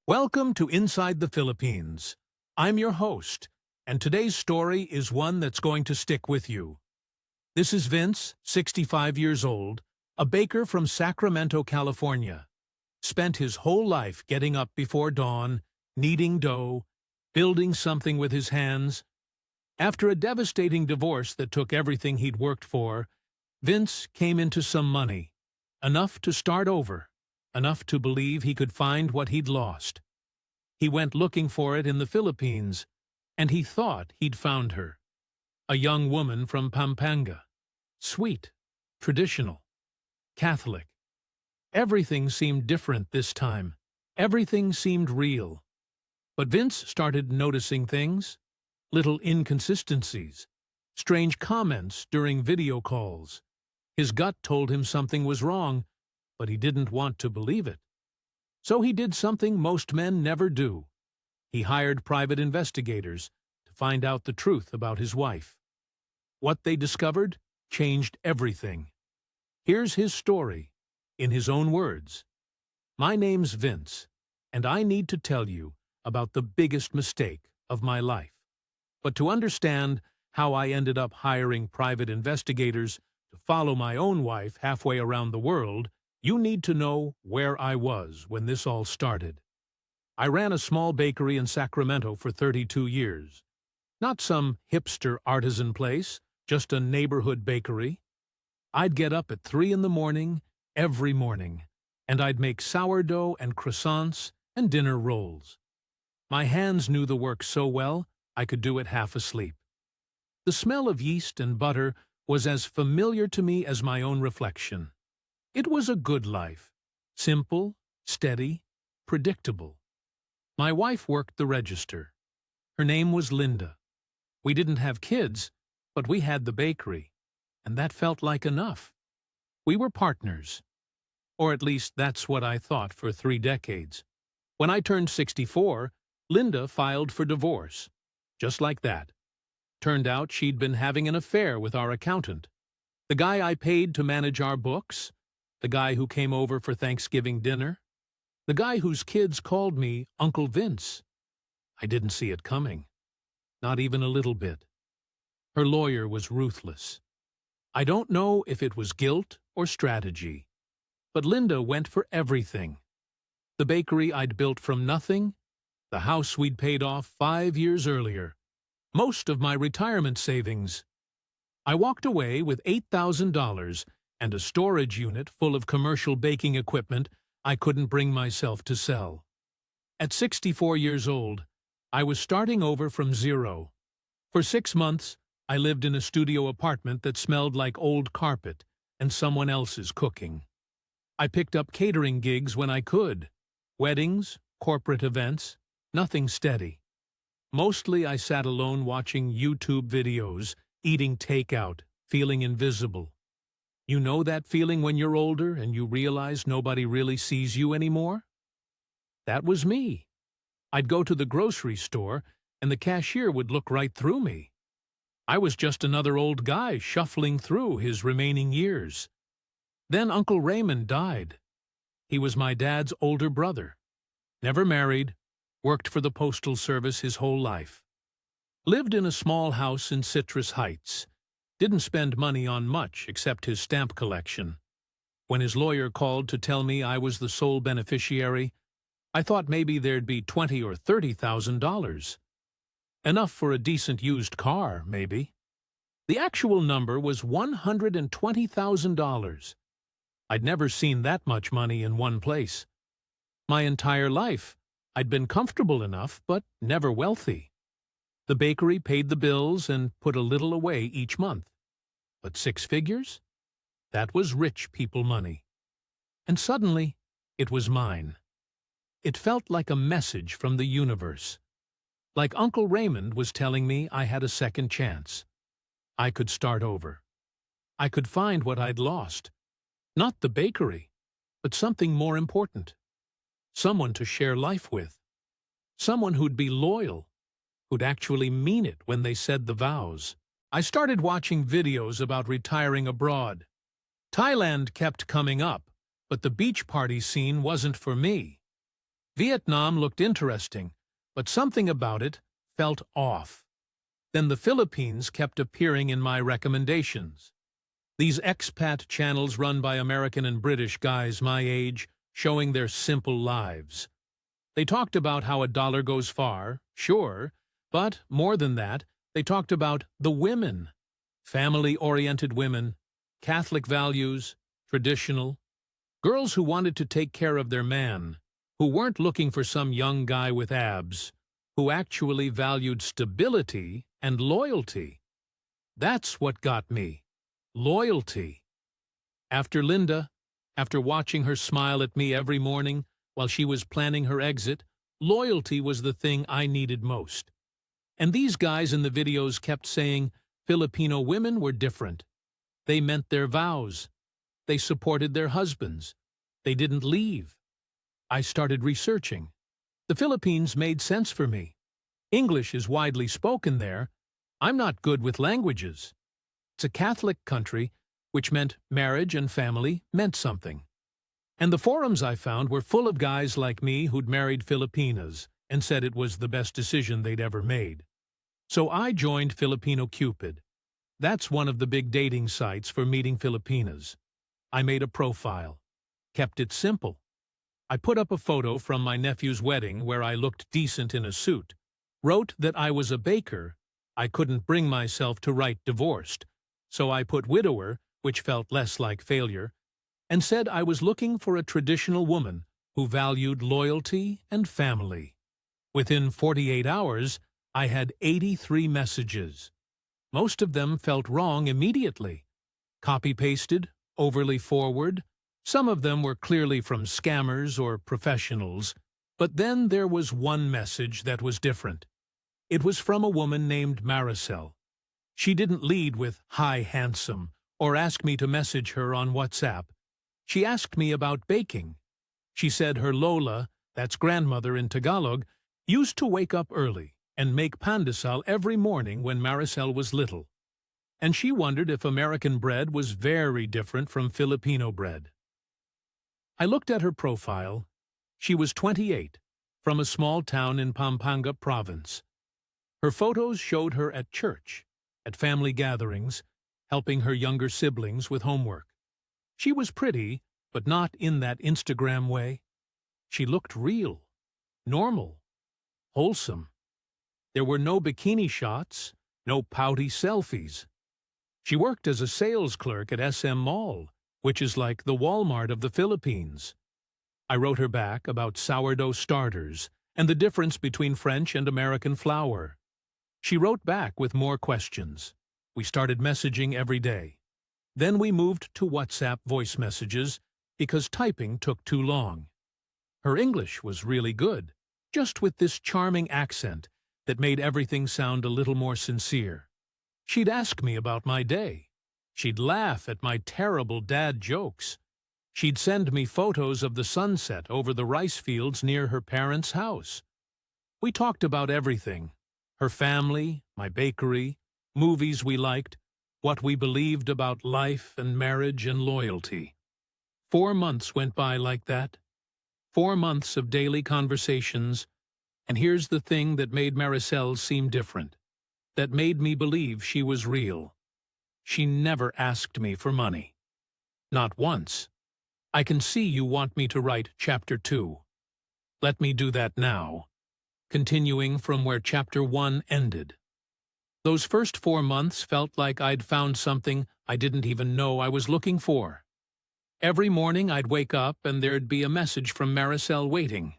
Welcome to Inside the Philippines. I'm your host, and today's story is one that's going to stick with you. This is Vince, 65 years old, a baker from Sacramento, California. Spent his whole life getting up before dawn, kneading dough, building something with his hands. After a devastating divorce that took everything he'd worked for, Vince came into some money, enough to start over. Enough to believe he could find what he'd lost. He went looking for it in the Philippines, and he thought he'd found her. A young woman from Pampanga. Sweet, traditional, Catholic. Everything seemed different this time. Everything seemed real. But Vince started noticing things, little inconsistencies, strange comments during video calls. His gut told him something was wrong, but he didn't want to believe it. So he did something most men never do. He hired private investigators to find out the truth about his wife. What they discovered changed everything. Here's his story, in his own words. My name's Vince, and I need to tell you about the biggest mistake of my life. But to understand how I ended up hiring private investigators to follow my own wife halfway around the world, you need to know where I was when this all started. I ran a small bakery in Sacramento for 32 years. Not some hipster artisan place, just a neighborhood bakery. I'd get up at 3 in the morning, every morning, and I'd make sourdough and croissants and dinner rolls. My hands knew the work so well, I could do it half asleep. The smell of yeast and butter was as familiar to me as my own reflection. It was a good life, simple, steady, predictable. My wife worked the register. Her name was Linda. We didn't have kids, but we had the bakery, and that felt like enough. We were partners. Or at least that's what I thought for 3 decades. When I turned 64, Linda filed for divorce. Just like that. Turned out she'd been having an affair with our accountant. The guy I paid to manage our books, the guy who came over for Thanksgiving dinner, the guy whose kids called me Uncle Vince. I didn't see it coming. Not even a little bit. Her lawyer was ruthless. I don't know if it was guilt or strategy, but Linda went for everything. The bakery I'd built from nothing, the house we'd paid off 5 years earlier, most of my retirement savings. I walked away with $8,000 and a storage unit full of commercial baking equipment I couldn't bring myself to sell. At 64 years old, I was starting over from zero. For 6 months, I lived in a studio apartment that smelled like old carpet and someone else's cooking. I picked up catering gigs when I could. Weddings, corporate events, nothing steady. Mostly I sat alone watching YouTube videos, eating takeout, feeling invisible. You know that feeling when you're older and you realize nobody really sees you anymore? That was me. I'd go to the grocery store and the cashier would look right through me. I was just another old guy shuffling through his remaining years. Then Uncle Raymond died. He was my dad's older brother. Never married, worked for the Postal Service his whole life. Lived in a small house in Citrus Heights. Didn't spend money on much except his stamp collection. When his lawyer called to tell me I was the sole beneficiary, I thought maybe there'd be $20,000 or $30,000. Enough for a decent used car, maybe. The actual number was $120,000. I'd never seen that much money in one place. My entire life, I'd been comfortable enough, but never wealthy. The bakery paid the bills and put a little away each month. But 6 figures? That was rich people money. And suddenly, it was mine. It felt like a message from the universe. Like Uncle Raymond was telling me I had a second chance. I could start over. I could find what I'd lost. Not the bakery, but something more important. Someone to share life with. Someone who'd be loyal. Who'd actually mean it when they said the vows. I started watching videos about retiring abroad. Thailand kept coming up, but the beach party scene wasn't for me. Vietnam looked interesting, but something about it felt off. Then the Philippines kept appearing in my recommendations. These expat channels run by American and British guys my age, showing their simple lives. They talked about how a dollar goes far, sure, but more than that, they talked about the women. Family-oriented women, Catholic values, traditional. Girls who wanted to take care of their man, who weren't looking for some young guy with abs, who actually valued stability and loyalty. That's what got me. Loyalty. After Linda, after watching her smile at me every morning while she was planning her exit, loyalty was the thing I needed most. And these guys in the videos kept saying Filipino women were different. They meant their vows. They supported their husbands. They didn't leave. I started researching. The Philippines made sense for me. English is widely spoken there. I'm not good with languages. It's a Catholic country, which meant marriage and family meant something. And the forums I found were full of guys like me who'd married Filipinas and said it was the best decision they'd ever made. So I joined Filipino Cupid. That's one of the big dating sites for meeting Filipinas. I made a profile, kept it simple. I put up a photo from my nephew's wedding where I looked decent in a suit, wrote that I was a baker. I couldn't bring myself to write divorced, so I put widower, which felt less like failure, and said I was looking for a traditional woman who valued loyalty and family. Within 48 hours, I had 83 messages. Most of them felt wrong immediately. Copy-pasted, overly forward. Some of them were clearly from scammers or professionals. But then there was one message that was different. It was from a woman named Maricel. She didn't lead with "Hi, handsome," or ask me to message her on WhatsApp. She asked me about baking. She said her Lola, that's grandmother in Tagalog, used to wake up early and make pandesal every morning when Maricel was little. And she wondered if American bread was very different from Filipino bread. I looked at her profile. She was 28, from a small town in Pampanga province. Her photos showed her at church, at family gatherings, helping her younger siblings with homework. She was pretty, but not in that Instagram way. She looked real, normal, wholesome. There were no bikini shots, no pouty selfies. She worked as a sales clerk at SM Mall, which is like the Walmart of the Philippines. I wrote her back about sourdough starters and the difference between French and American flour. She wrote back with more questions. We started messaging every day. Then we moved to WhatsApp voice messages because typing took too long. Her English was really good, just with this charming accent that made everything sound a little more sincere. She'd ask me about my day. She'd laugh at my terrible dad jokes. She'd send me photos of the sunset over the rice fields near her parents' house. We talked about everything: her family, my bakery, movies we liked, what we believed about life and marriage and loyalty. 4 months went by like that. 4 months of daily conversations. And here's the thing that made Maricel seem different, that made me believe she was real. She never asked me for money. Not once. I can see you want me to write Chapter 2. Let me do that now, continuing from where Chapter 1 ended. Those first 4 months felt like I'd found something I didn't even know I was looking for. Every morning I'd wake up and there'd be a message from Maricel waiting.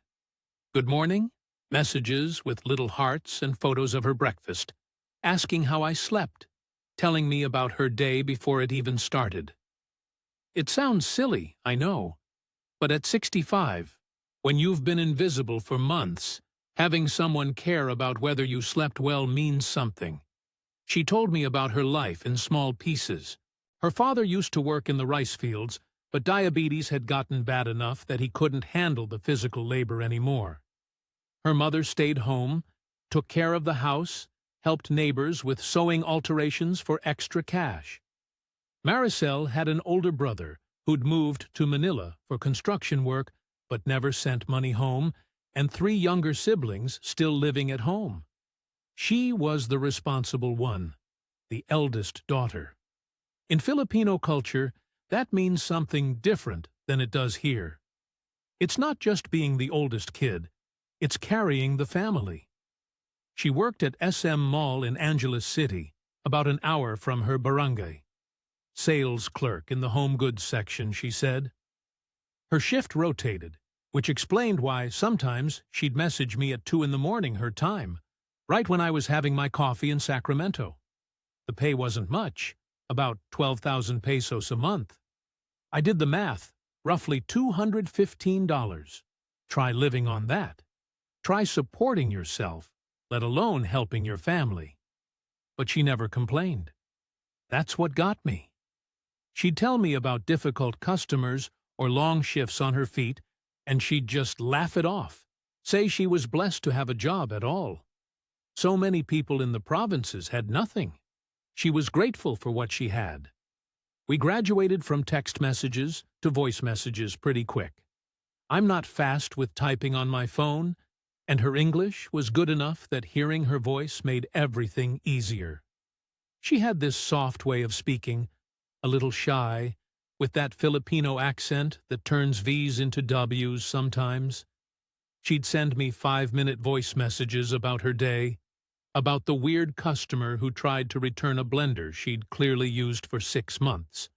Good morning, messages with little hearts and photos of her breakfast, asking how I slept, telling me about her day before it even started. It sounds silly, I know, but at 65, when you've been invisible for months, having someone care about whether you slept well means something. She told me about her life in small pieces. Her father used to work in the rice fields, but diabetes had gotten bad enough that he couldn't handle the physical labor anymore. Her mother stayed home, took care of the house, helped neighbors with sewing alterations for extra cash. Maricel had an older brother who'd moved to Manila for construction work but never sent money home and 3 younger siblings still living at home. She was the responsible one, the eldest daughter. In Filipino culture, that means something different than it does here. It's not just being the oldest kid, it's carrying the family. She worked at SM Mall in Angeles City, about an hour from her barangay. Sales clerk in the home goods section, she said. Her shift rotated, which explained why sometimes she'd message me at 2 in the morning her time, right when I was having my coffee in Sacramento. The pay wasn't much, about 12,000 pesos a month. I did the math, roughly $215. Try living on that. Try supporting yourself, let alone helping your family. But she never complained. That's what got me. She'd tell me about difficult customers or long shifts on her feet, and she'd just laugh it off, say she was blessed to have a job at all. So many people in the provinces had nothing. She was grateful for what she had. We graduated from text messages to voice messages pretty quick. I'm not fast with typing on my phone, and her English was good enough that hearing her voice made everything easier. She had this soft way of speaking, a little shy, with that Filipino accent that turns V's into W's sometimes. She'd send me 5-minute voice messages about her day, about the weird customer who tried to return a blender she'd clearly used for 6 months,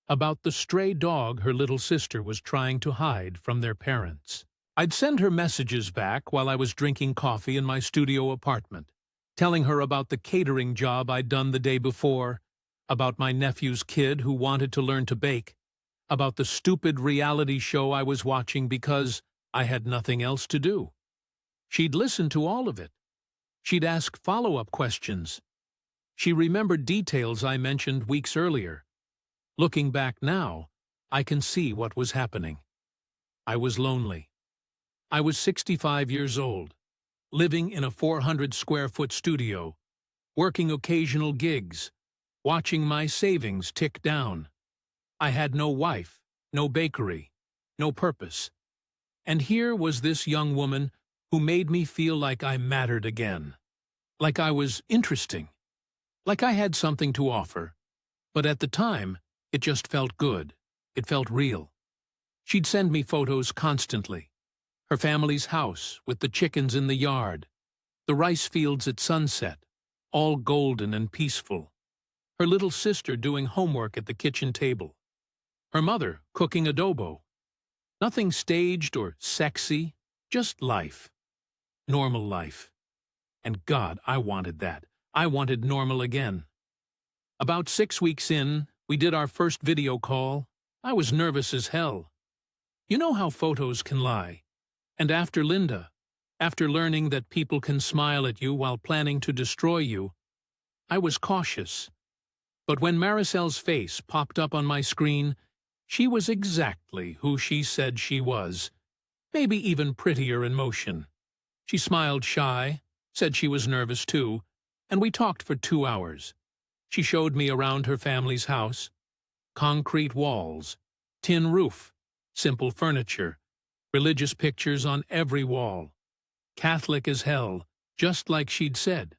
about the stray dog her little sister was trying to hide from their parents. I'd send her messages back while I was drinking coffee in my studio apartment, telling her about the catering job I'd done the day before, about my nephew's kid who wanted to learn to bake, about the stupid reality show I was watching because I had nothing else to do. She'd listen to all of it. She'd ask follow-up questions. She remembered details I mentioned weeks earlier. Looking back now, I can see what was happening. I was lonely. I was 65 years old, living in a 400-square-foot studio, working occasional gigs, watching my savings tick down. I had no wife, no bakery, no purpose. And here was this young woman who made me feel like I mattered again, like I was interesting, like I had something to offer. But at the time, it just felt good. It felt real. She'd send me photos constantly. Her family's house with the chickens in the yard, the rice fields at sunset, all golden and peaceful. Her little sister doing homework at the kitchen table. Her mother cooking adobo. Nothing staged or sexy, just life. Normal life. And God, I wanted that. I wanted normal again. About 6 weeks in, we did our first video call. I was nervous as hell. You know how photos can lie. And after Linda, after learning that people can smile at you while planning to destroy you, I was cautious. But when Maricel's face popped up on my screen, she was exactly who she said she was, maybe even prettier in motion. She smiled shy, said she was nervous too, and we talked for 2 hours. She showed me around her family's house. Concrete walls, tin roof, simple furniture, religious pictures on every wall. Catholic as hell, just like she'd said.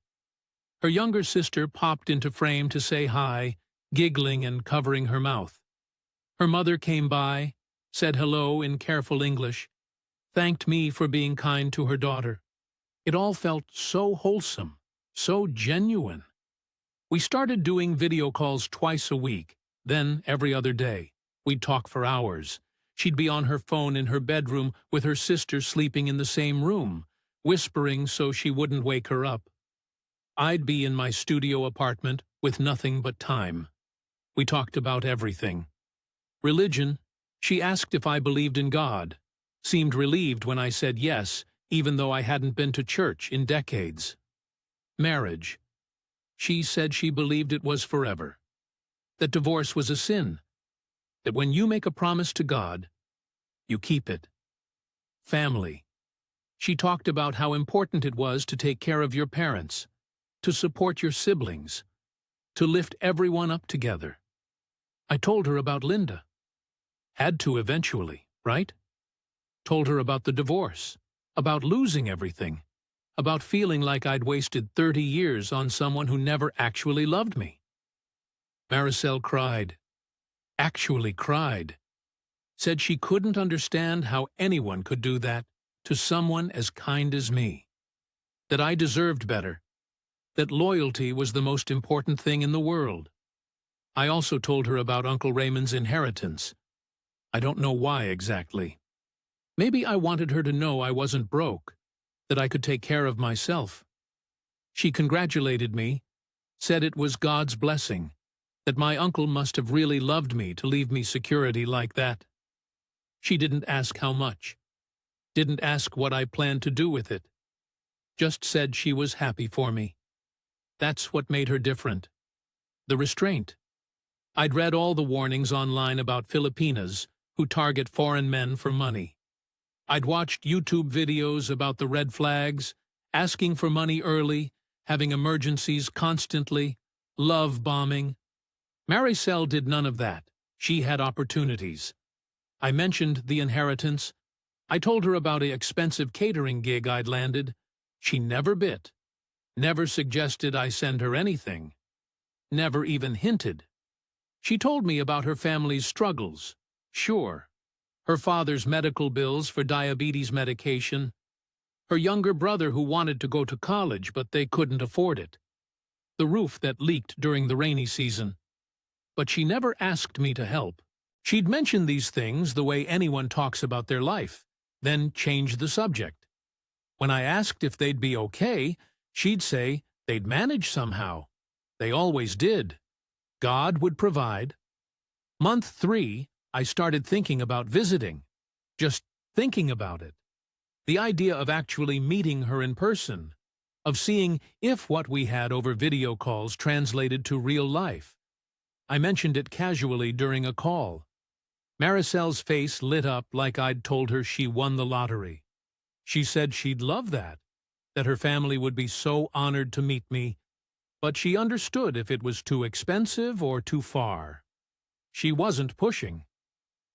Her younger sister popped into frame to say hi, giggling and covering her mouth. Her mother came by, said hello in careful English, thanked me for being kind to her daughter. It all felt so wholesome, so genuine. We started doing video calls twice a week, then every other day. We'd talk for hours. She'd be on her phone in her bedroom with her sister sleeping in the same room, whispering so she wouldn't wake her up. I'd be in my studio apartment with nothing but time. We talked about everything. Religion, she asked if I believed in God, seemed relieved when I said yes, even though I hadn't been to church in decades. Marriage. She said she believed it was forever, that divorce was a sin, that when you make a promise to God, you keep it. Family. She talked about how important it was to take care of your parents, to support your siblings, to lift everyone up together. I told her about Linda. Had to eventually, right? Told her about the divorce, about losing everything, about feeling like I'd wasted 30 years on someone who never actually loved me. Maricel cried, actually cried, said she couldn't understand how anyone could do that to someone as kind as me, that I deserved better, that loyalty was the most important thing in the world. I also told her about Uncle Raymond's inheritance. I don't know why exactly. Maybe I wanted her to know I wasn't broke, that I could take care of myself. She congratulated me, said it was God's blessing, that my uncle must have really loved me to leave me security like that. She didn't ask how much, didn't ask what I planned to do with it, just said she was happy for me. That's what made her different. The restraint. I'd read all the warnings online about Filipinas who target foreign men for money. I'd watched YouTube videos about the red flags, asking for money early, having emergencies constantly, love bombing. Maricel did none of that. She had opportunities. I mentioned the inheritance. I told her about an expensive catering gig I'd landed. She never bit. Never suggested I send her anything. Never even hinted. She told me about her family's struggles. Sure. Her father's medical bills for diabetes medication. Her younger brother who wanted to go to college but they couldn't afford it. The roof that leaked during the rainy season. But she never asked me to help. She'd mention these things the way anyone talks about their life, then change the subject. When I asked if they'd be okay, she'd say they'd manage somehow. They always did. God would provide. Month 3, I started thinking about visiting. Just thinking about it. The idea of actually meeting her in person, of seeing if what we had over video calls translated to real life. I mentioned it casually during a call. Maricel's face lit up like I'd told her she won the lottery. She said she'd love that her family would be so honored to meet me, but she understood if it was too expensive or too far. She wasn't pushing,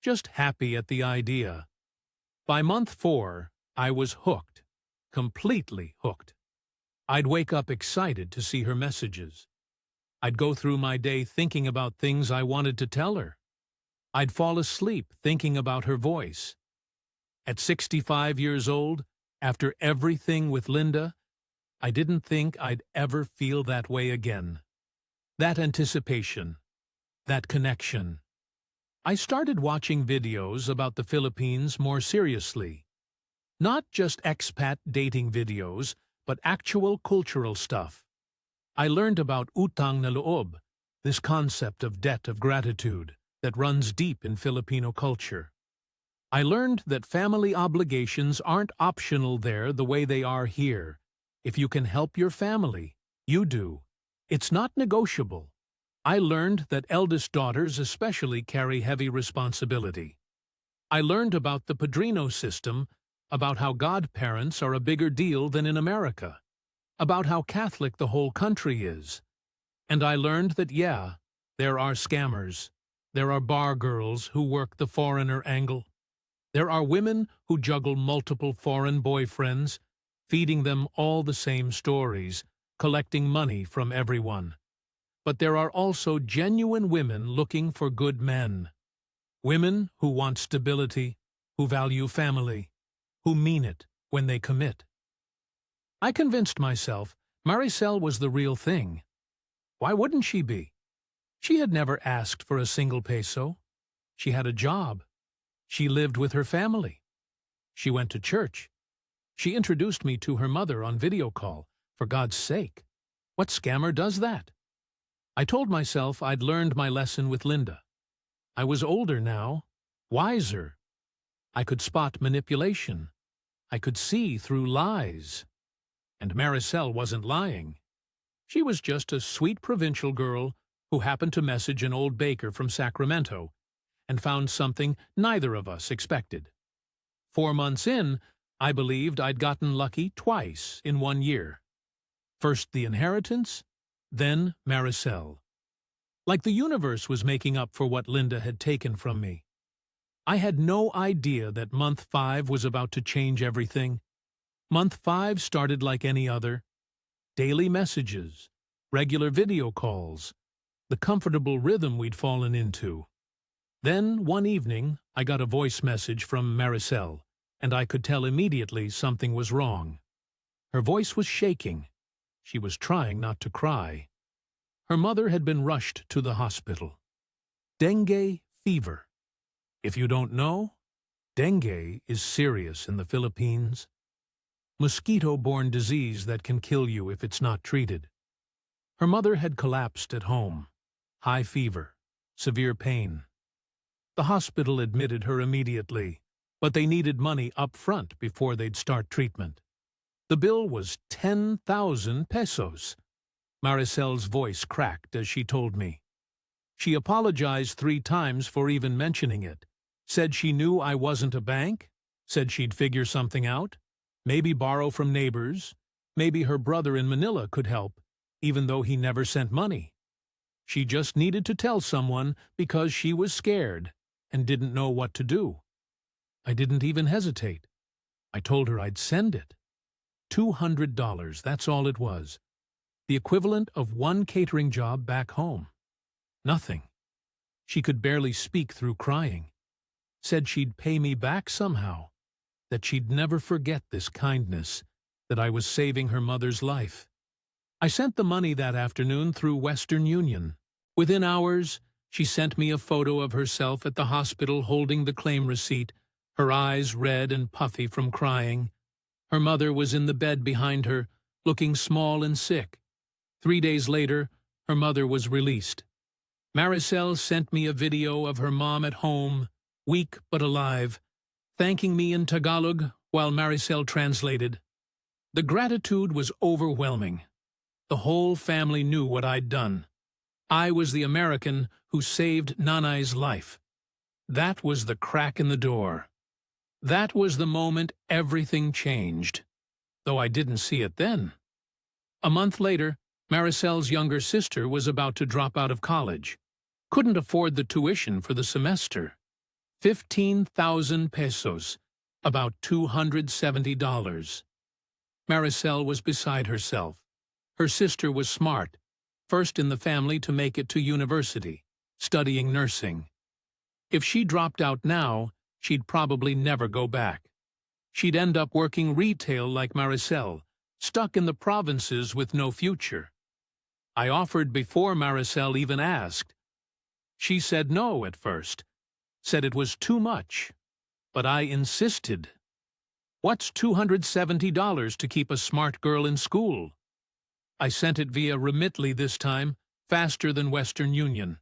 just happy at the idea. By month 4, I was hooked, completely hooked. I'd wake up excited to see her messages. I'd go through my day thinking about things I wanted to tell her. I'd fall asleep thinking about her voice. At 65 years old, after everything with Linda, I didn't think I'd ever feel that way again. That anticipation, that connection. I started watching videos about the Philippines more seriously. Not just expat dating videos, but actual cultural stuff. I learned about utang na loob, this concept of debt of gratitude that runs deep in Filipino culture. I learned that family obligations aren't optional there the way they are here. If you can help your family, you do. It's not negotiable. I learned that eldest daughters especially carry heavy responsibility. I learned about the padrino system, about how godparents are a bigger deal than in America, about how Catholic the whole country is. And I learned that, yeah, there are scammers. There are bar girls who work the foreigner angle. There are women who juggle multiple foreign boyfriends, feeding them all the same stories, collecting money from everyone. But there are also genuine women looking for good men. Women who want stability, who value family, who mean it when they commit. I convinced myself Maricel was the real thing. Why wouldn't she be? She had never asked for a single peso. She had a job. She lived with her family. She went to church. She introduced me to her mother on video call. For God's sake, what scammer does that? I told myself I'd learned my lesson with Linda. I was older now, wiser. I could spot manipulation. I could see through lies. And Maricel wasn't lying. She was just a sweet provincial girl who happened to message an old baker from Sacramento and found something neither of us expected. 4 months in, I believed I'd gotten lucky twice in 1 year. First the inheritance, then Maricel. Like the universe was making up for what Linda had taken from me. I had no idea that month 5 was about to change everything. Month 5 started like any other. Daily messages, regular video calls, the comfortable rhythm we'd fallen into. Then, one evening, I got a voice message from Maricel, and I could tell immediately something was wrong. Her voice was shaking. She was trying not to cry. Her mother had been rushed to the hospital. Dengue fever. If you don't know, dengue is serious in the Philippines. Mosquito-borne disease that can kill you if it's not treated. Her mother had collapsed at home. High fever, severe pain. The hospital admitted her immediately, but they needed money up front before they'd start treatment. The bill was 10,000 pesos. Maricel's voice cracked as she told me. She apologized 3 times for even mentioning it, said she knew I wasn't a bank, said she'd figure something out, maybe borrow from neighbors, maybe her brother in Manila could help, even though he never sent money. She just needed to tell someone because she was scared and didn't know what to do. I didn't even hesitate. I told her I'd send it. $200, that's all it was. The equivalent of 1 catering job back home. Nothing. She could barely speak through crying. Said she'd pay me back somehow, that she'd never forget this kindness, that I was saving her mother's life. I sent the money that afternoon through Western Union. Within hours, she sent me a photo of herself at the hospital holding the claim receipt, her eyes red and puffy from crying. Her mother was in the bed behind her, looking small and sick. 3 days later, her mother was released. Maricel sent me a video of her mom at home, weak but alive, thanking me in Tagalog while Maricel translated. The gratitude was overwhelming. The whole family knew what I'd done. I was the American who saved Nanay's life. That was the crack in the door. That was the moment everything changed, though I didn't see it then. A month later, Maricel's younger sister was about to drop out of college. Couldn't afford the tuition for the semester. 15,000 pesos, about $270. Maricel was beside herself. Her sister was smart, first in the family to make it to university, studying nursing. If she dropped out now, she'd probably never go back. She'd end up working retail like Maricel, stuck in the provinces with no future. I offered before Maricel even asked. She said no at first, said it was too much, but I insisted. What's $270 to keep a smart girl in school? I sent it via Remitly this time, faster than Western Union.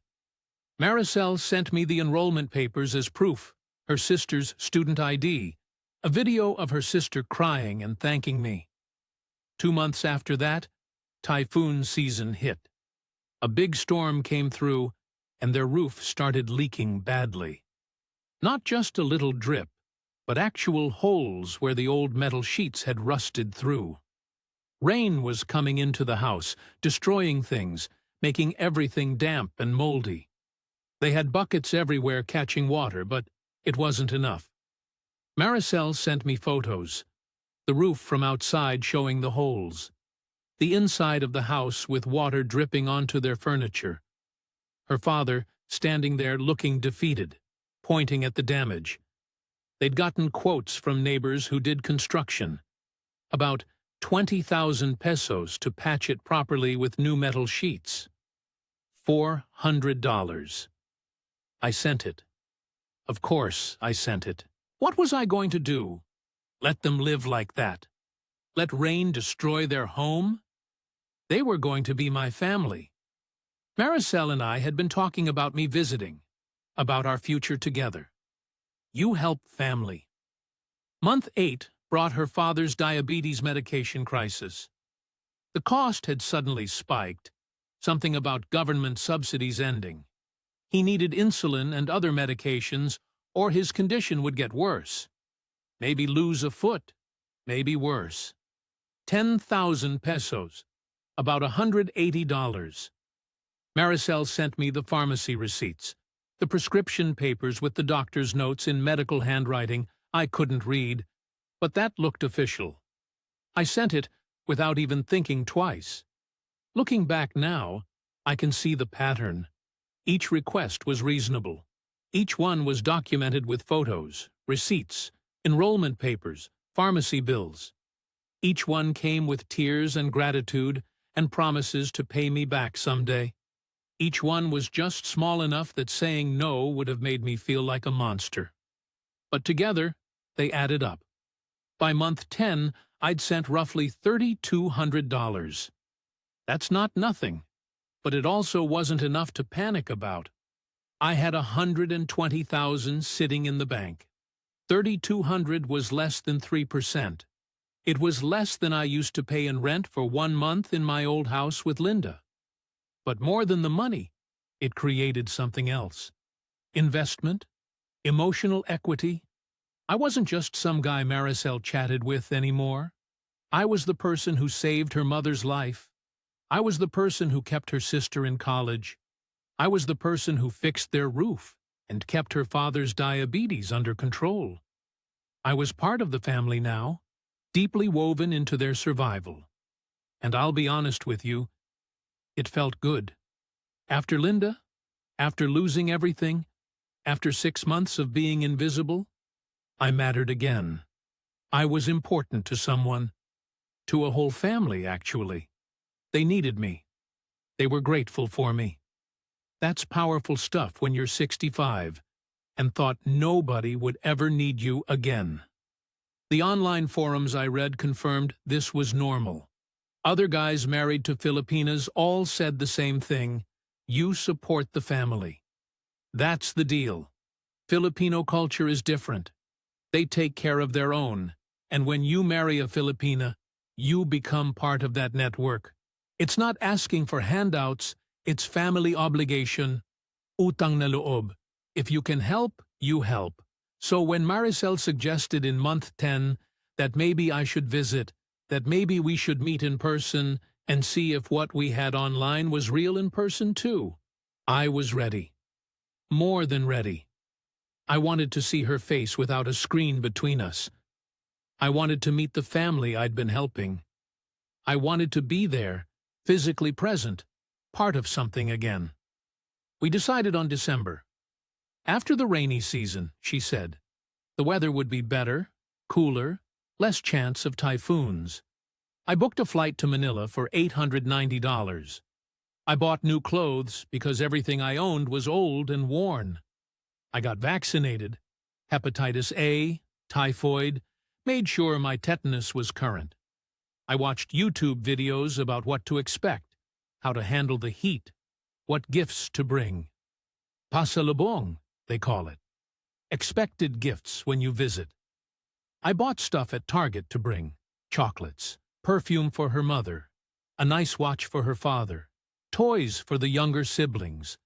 Maricel sent me the enrollment papers as proof, her sister's student ID, a video of her sister crying and thanking me. 2 months after that, typhoon season hit. A big storm came through, and their roof started leaking badly. Not just a little drip, but actual holes where the old metal sheets had rusted through. Rain was coming into the house, destroying things, making everything damp and moldy. They had buckets everywhere catching water, but it wasn't enough. Maricel sent me photos, the roof from outside showing the holes, the inside of the house with water dripping onto their furniture. Her father standing there looking defeated, pointing at the damage. They'd gotten quotes from neighbors who did construction, about 20,000 pesos to patch it properly with new metal sheets. $400. I sent it. Of course, I sent it. What was I going to do? Let them live like that? Let rain destroy their home? They were going to be my family. Maricel and I had been talking about me visiting, about our future together. You help family. Month 8 brought her father's diabetes medication crisis. The cost had suddenly spiked, something about government subsidies ending. He needed insulin and other medications, or his condition would get worse. Maybe lose a foot, maybe worse. 10,000 pesos, about $180. Maricel sent me the pharmacy receipts, the prescription papers with the doctor's notes in medical handwriting I couldn't read, but that looked official. I sent it without even thinking twice. Looking back now, I can see the pattern. Each request was reasonable. Each one was documented with photos, receipts, enrollment papers, pharmacy bills. Each one came with tears and gratitude and promises to pay me back someday. Each one was just small enough that saying no would have made me feel like a monster. But together, they added up. By month 10, I'd sent roughly $3,200. That's not nothing, but it also wasn't enough to panic about. I had $120,000 sitting in the bank. $3,200 was less than 3%. It was less than I used to pay in rent for 1 month in my old house with Linda. But more than the money, it created something else. Investment, emotional equity. I wasn't just some guy Maricel chatted with anymore. I was the person who saved her mother's life. I was the person who kept her sister in college. I was the person who fixed their roof and kept her father's diabetes under control. I was part of the family now, deeply woven into their survival. And I'll be honest with you, it felt good. After Linda, after losing everything, after 6 months of being invisible, I mattered again. I was important to someone, to a whole family, actually. They needed me. They were grateful for me. That's powerful stuff when you're 65 and thought nobody would ever need you again. The online forums I read confirmed this was normal. Other guys married to Filipinas all said the same thing: you support the family. That's the deal. Filipino culture is different. They take care of their own, and when you marry a Filipina, you become part of that network. It's not asking for handouts, it's family obligation, utang na loob. If you can help, you help. So when Maricel suggested in month 10 that maybe I should visit, that maybe we should meet in person and see if what we had online was real in person too, I was ready. More than ready. I wanted to see her face without a screen between us. I wanted to meet the family I'd been helping. I wanted to be there, physically present, part of something again. We decided on December. After the rainy season, she said. The weather would be better, cooler, less chance of typhoons. I booked a flight to Manila for $890. I bought new clothes because everything I owned was old and worn. I got vaccinated, hepatitis A, typhoid, made sure my tetanus was current. I watched YouTube videos about what to expect, how to handle the heat, what gifts to bring. Pasalubong, they call it. Expected gifts when you visit. I bought stuff at Target to bring: chocolates, perfume for her mother, a nice watch for her father, toys for the younger siblings.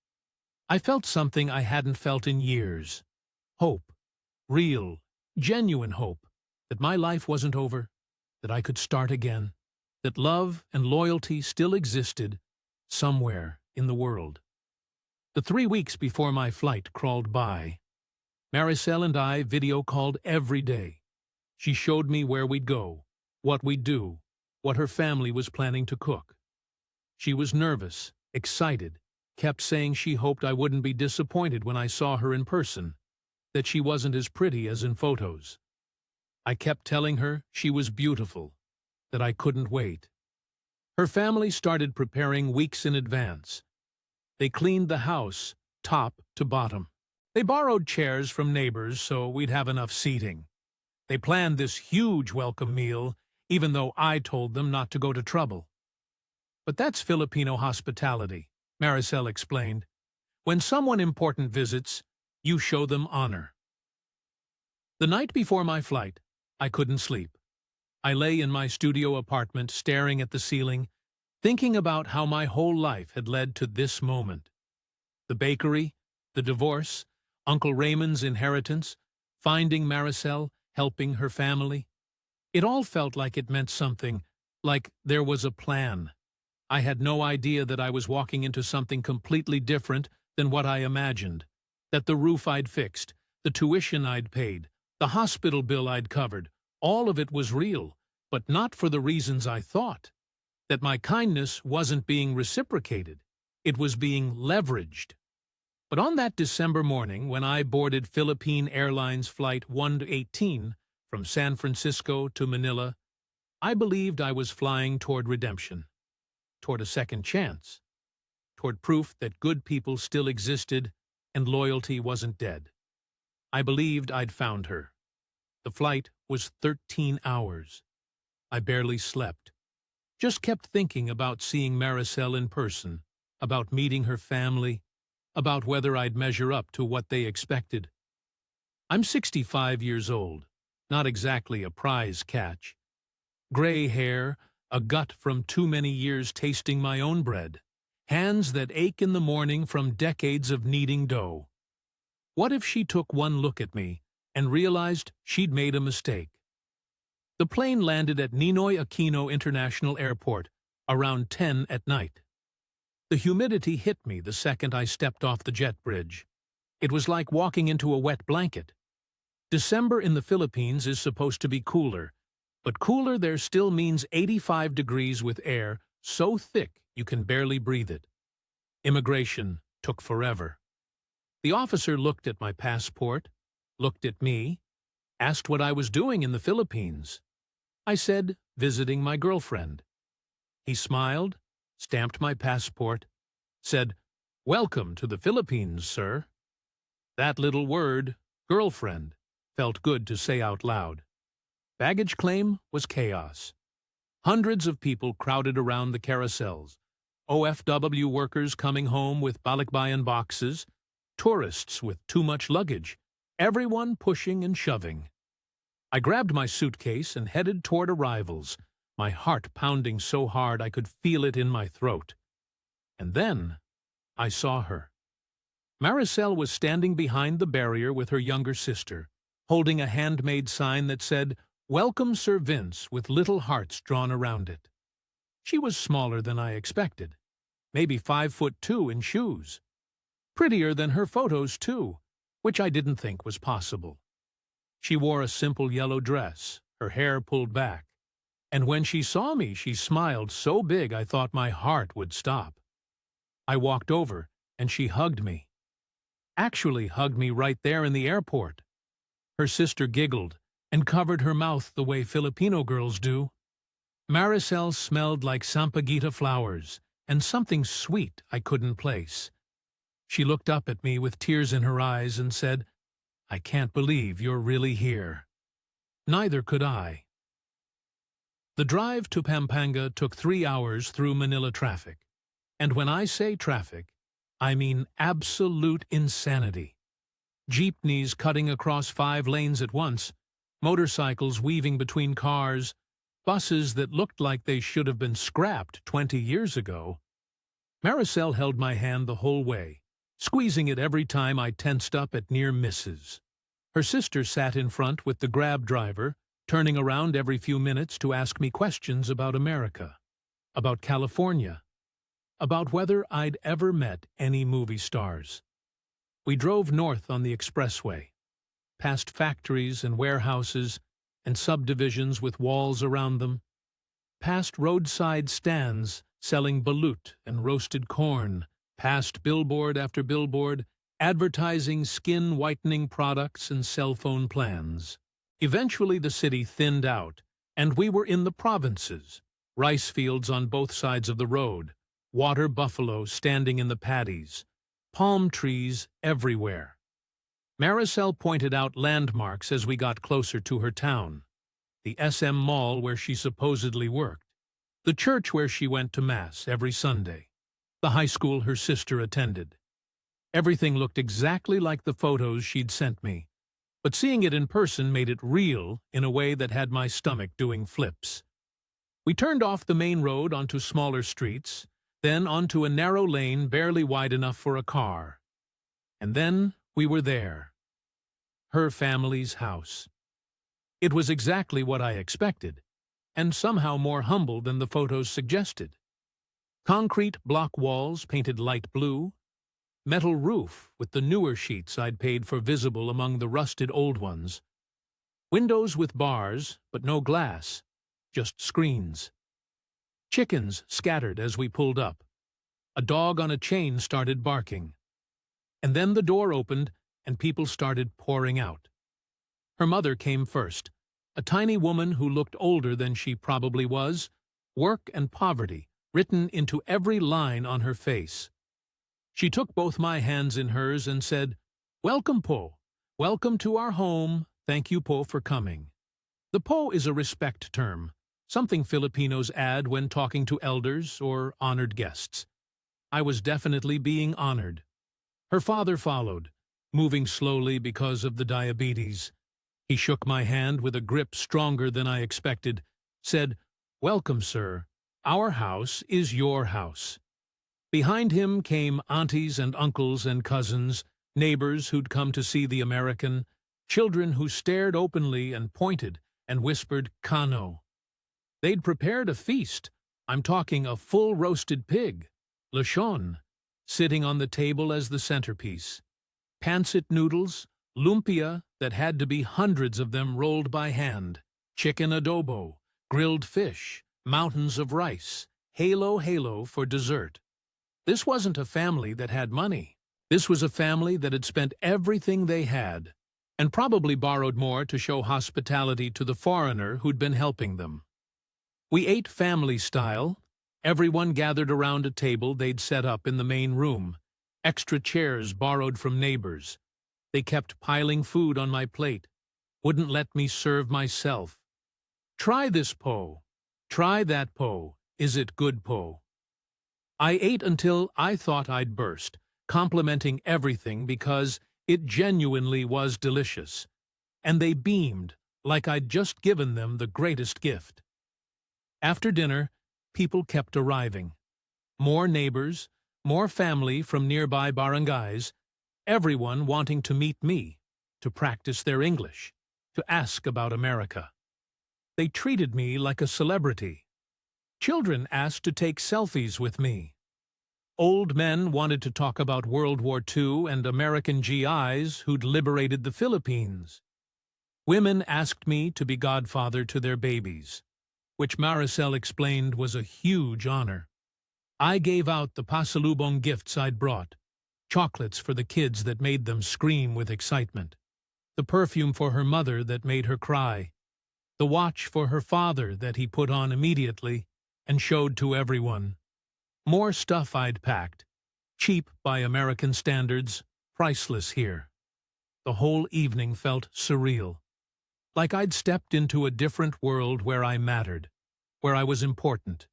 I felt something I hadn't felt in years. Hope. Real, genuine hope. That my life wasn't over. That I could start again. That love and loyalty still existed somewhere in the world. The 3 weeks before my flight crawled by. Maricel and I video called every day. She showed me where we'd go, what we'd do, what her family was planning to cook. She was nervous, excited, kept saying she hoped I wouldn't be disappointed when I saw her in person, that she wasn't as pretty as in photos. I kept telling her she was beautiful, that I couldn't wait. Her family started preparing weeks in advance. They cleaned the house, top to bottom. They borrowed chairs from neighbors so we'd have enough seating. They planned this huge welcome meal, even though I told them not to go to trouble. But that's Filipino hospitality, Maricel explained. When someone important visits, you show them honor. The night before my flight, I couldn't sleep. I lay in my studio apartment staring at the ceiling, thinking about how my whole life had led to this moment. The bakery, the divorce, Uncle Raymond's inheritance, finding Maricel, helping her family. It all felt like it meant something, like there was a plan. I had no idea that I was walking into something completely different than what I imagined, that the roof I'd fixed, the tuition I'd paid, the hospital bill I'd covered, all of it was real, but not for the reasons I thought. That my kindness wasn't being reciprocated. It was being leveraged. But on that December morning, when I boarded Philippine Airlines Flight 118 from San Francisco to Manila, I believed I was flying toward redemption, toward a second chance, toward proof that good people still existed and loyalty wasn't dead. I believed I'd found her. The flight was 13 hours. I barely slept. Just kept thinking about seeing Maricel in person, about meeting her family, about whether I'd measure up to what they expected. I'm 65 years old, not exactly a prize catch. Gray hair, a gut from too many years tasting my own bread, hands that ache in the morning from decades of kneading dough. What if she took one look at me and realized she'd made a mistake? The plane landed at Ninoy Aquino International Airport around 10 at night. The humidity hit me the second I stepped off the jet bridge. It was like walking into a wet blanket. December in the Philippines is supposed to be cooler, but cooler there still means 85 degrees with air so thick you can barely breathe it. Immigration took forever. The officer looked at my passport, looked at me, asked what I was doing in the Philippines. I said, visiting my girlfriend. He smiled, stamped my passport, said, "Welcome to the Philippines, sir." That little word, girlfriend, felt good to say out loud. Baggage claim was chaos. Hundreds of people crowded around the carousels, OFW workers coming home with balikbayan boxes, tourists with too much luggage, everyone pushing and shoving. I grabbed my suitcase and headed toward arrivals, my heart pounding so hard I could feel it in my throat. And then I saw her. Maricel was standing behind the barrier with her younger sister, holding a handmade sign that said, "Welcome, Sir Vince," with little hearts drawn around it. She was smaller than I expected, maybe 5'2" in shoes. Prettier than her photos, too, which I didn't think was possible. She wore a simple yellow dress, her hair pulled back, and when she saw me, she smiled so big I thought my heart would stop. I walked over, and she hugged me. Actually hugged me right there in the airport. Her sister giggled and covered her mouth the way Filipino girls do. Maricel smelled like sampaguita flowers and something sweet I couldn't place. She looked up at me with tears in her eyes and said, "I can't believe you're really here." Neither could I. The drive to Pampanga took 3 hours through Manila traffic. And when I say traffic, I mean absolute insanity. Jeepneys cutting across 5 lanes at once, motorcycles weaving between cars, buses that looked like they should have been scrapped 20 years ago. Maricel held my hand the whole way, squeezing it every time I tensed up at near misses. Her sister sat in front with the Grab driver, turning around every few minutes to ask me questions about America, about California, about whether I'd ever met any movie stars. We drove north on the expressway, past factories and warehouses and subdivisions with walls around them, past roadside stands selling balut and roasted corn, past billboard after billboard, advertising skin-whitening products and cell phone plans. Eventually the city thinned out, and we were in the provinces, rice fields on both sides of the road, water buffalo standing in the paddies, palm trees everywhere. Maricel pointed out landmarks as we got closer to her town. The SM Mall where she supposedly worked, the church where she went to Mass every Sunday, the high school her sister attended. Everything looked exactly like the photos she'd sent me, but seeing it in person made it real in a way that had my stomach doing flips. We turned off the main road onto smaller streets, then onto a narrow lane barely wide enough for a car. And then we were there. Her family's house. It was exactly what I expected, and somehow more humble than the photos suggested. Concrete block walls painted light blue, metal roof with the newer sheets I'd paid for visible among the rusted old ones, windows with bars but no glass, just screens. Chickens scattered as we pulled up. A dog on a chain started barking. And then the door opened and people started pouring out. Her mother came first, a tiny woman who looked older than she probably was, work and poverty written into every line on her face. She took both my hands in hers and said, "Welcome, Po. Welcome to our home. Thank you, Po, for coming." The Po is a respect term, something Filipinos add when talking to elders or honored guests. I was definitely being honored. Her father followed, moving slowly because of the diabetes. He shook my hand with a grip stronger than I expected, said, "Welcome, sir. Our house is your house." Behind him came aunties and uncles and cousins, neighbors who'd come to see the American, children who stared openly and pointed and whispered "Kano." They'd prepared a feast. I'm talking a full roasted pig, lechon, sitting on the table as the centerpiece. Pancit noodles, lumpia that had to be hundreds of them rolled by hand, chicken adobo, grilled fish, mountains of rice, halo for dessert. This wasn't a family that had money. This was a family that had spent everything they had, and probably borrowed more to show hospitality to the foreigner who'd been helping them. We ate family style. Everyone gathered around a table they'd set up in the main room, extra chairs borrowed from neighbors. They kept piling food on my plate, wouldn't let me serve myself. "Try this, Po. Try that, Po. Is it good, Po?" I ate until I thought I'd burst, complimenting everything because it genuinely was delicious. And they beamed like I'd just given them the greatest gift. After dinner, people kept arriving. More neighbors, more family from nearby barangays, everyone wanting to meet me, to practice their English, to ask about America. They treated me like a celebrity. Children asked to take selfies with me. Old men wanted to talk about World War II and American GIs who'd liberated the Philippines. Women asked me to be godfather to their babies, which Maricel explained was a huge honor. I gave out the pasalubong gifts I'd brought, chocolates for the kids that made them scream with excitement, the perfume for her mother that made her cry, the watch for her father that he put on immediately and showed to everyone. More stuff I'd packed, cheap by American standards, priceless here. The whole evening felt surreal, like I'd stepped into a different world where I mattered, where I was important,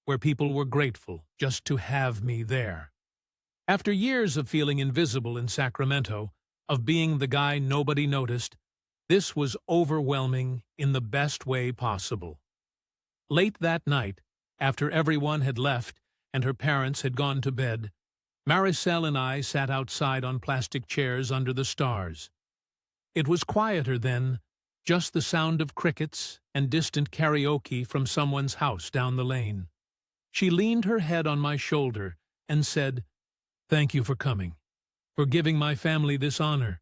where people were grateful just to have me there. After years of feeling invisible in Sacramento, of being the guy nobody noticed, this was overwhelming in the best way possible. Late that night, after everyone had left and her parents had gone to bed, Maricel and I sat outside on plastic chairs under the stars. It was quieter then, just the sound of crickets and distant karaoke from someone's house down the lane. She leaned her head on my shoulder and said, "Thank you for coming, for giving my family this honor,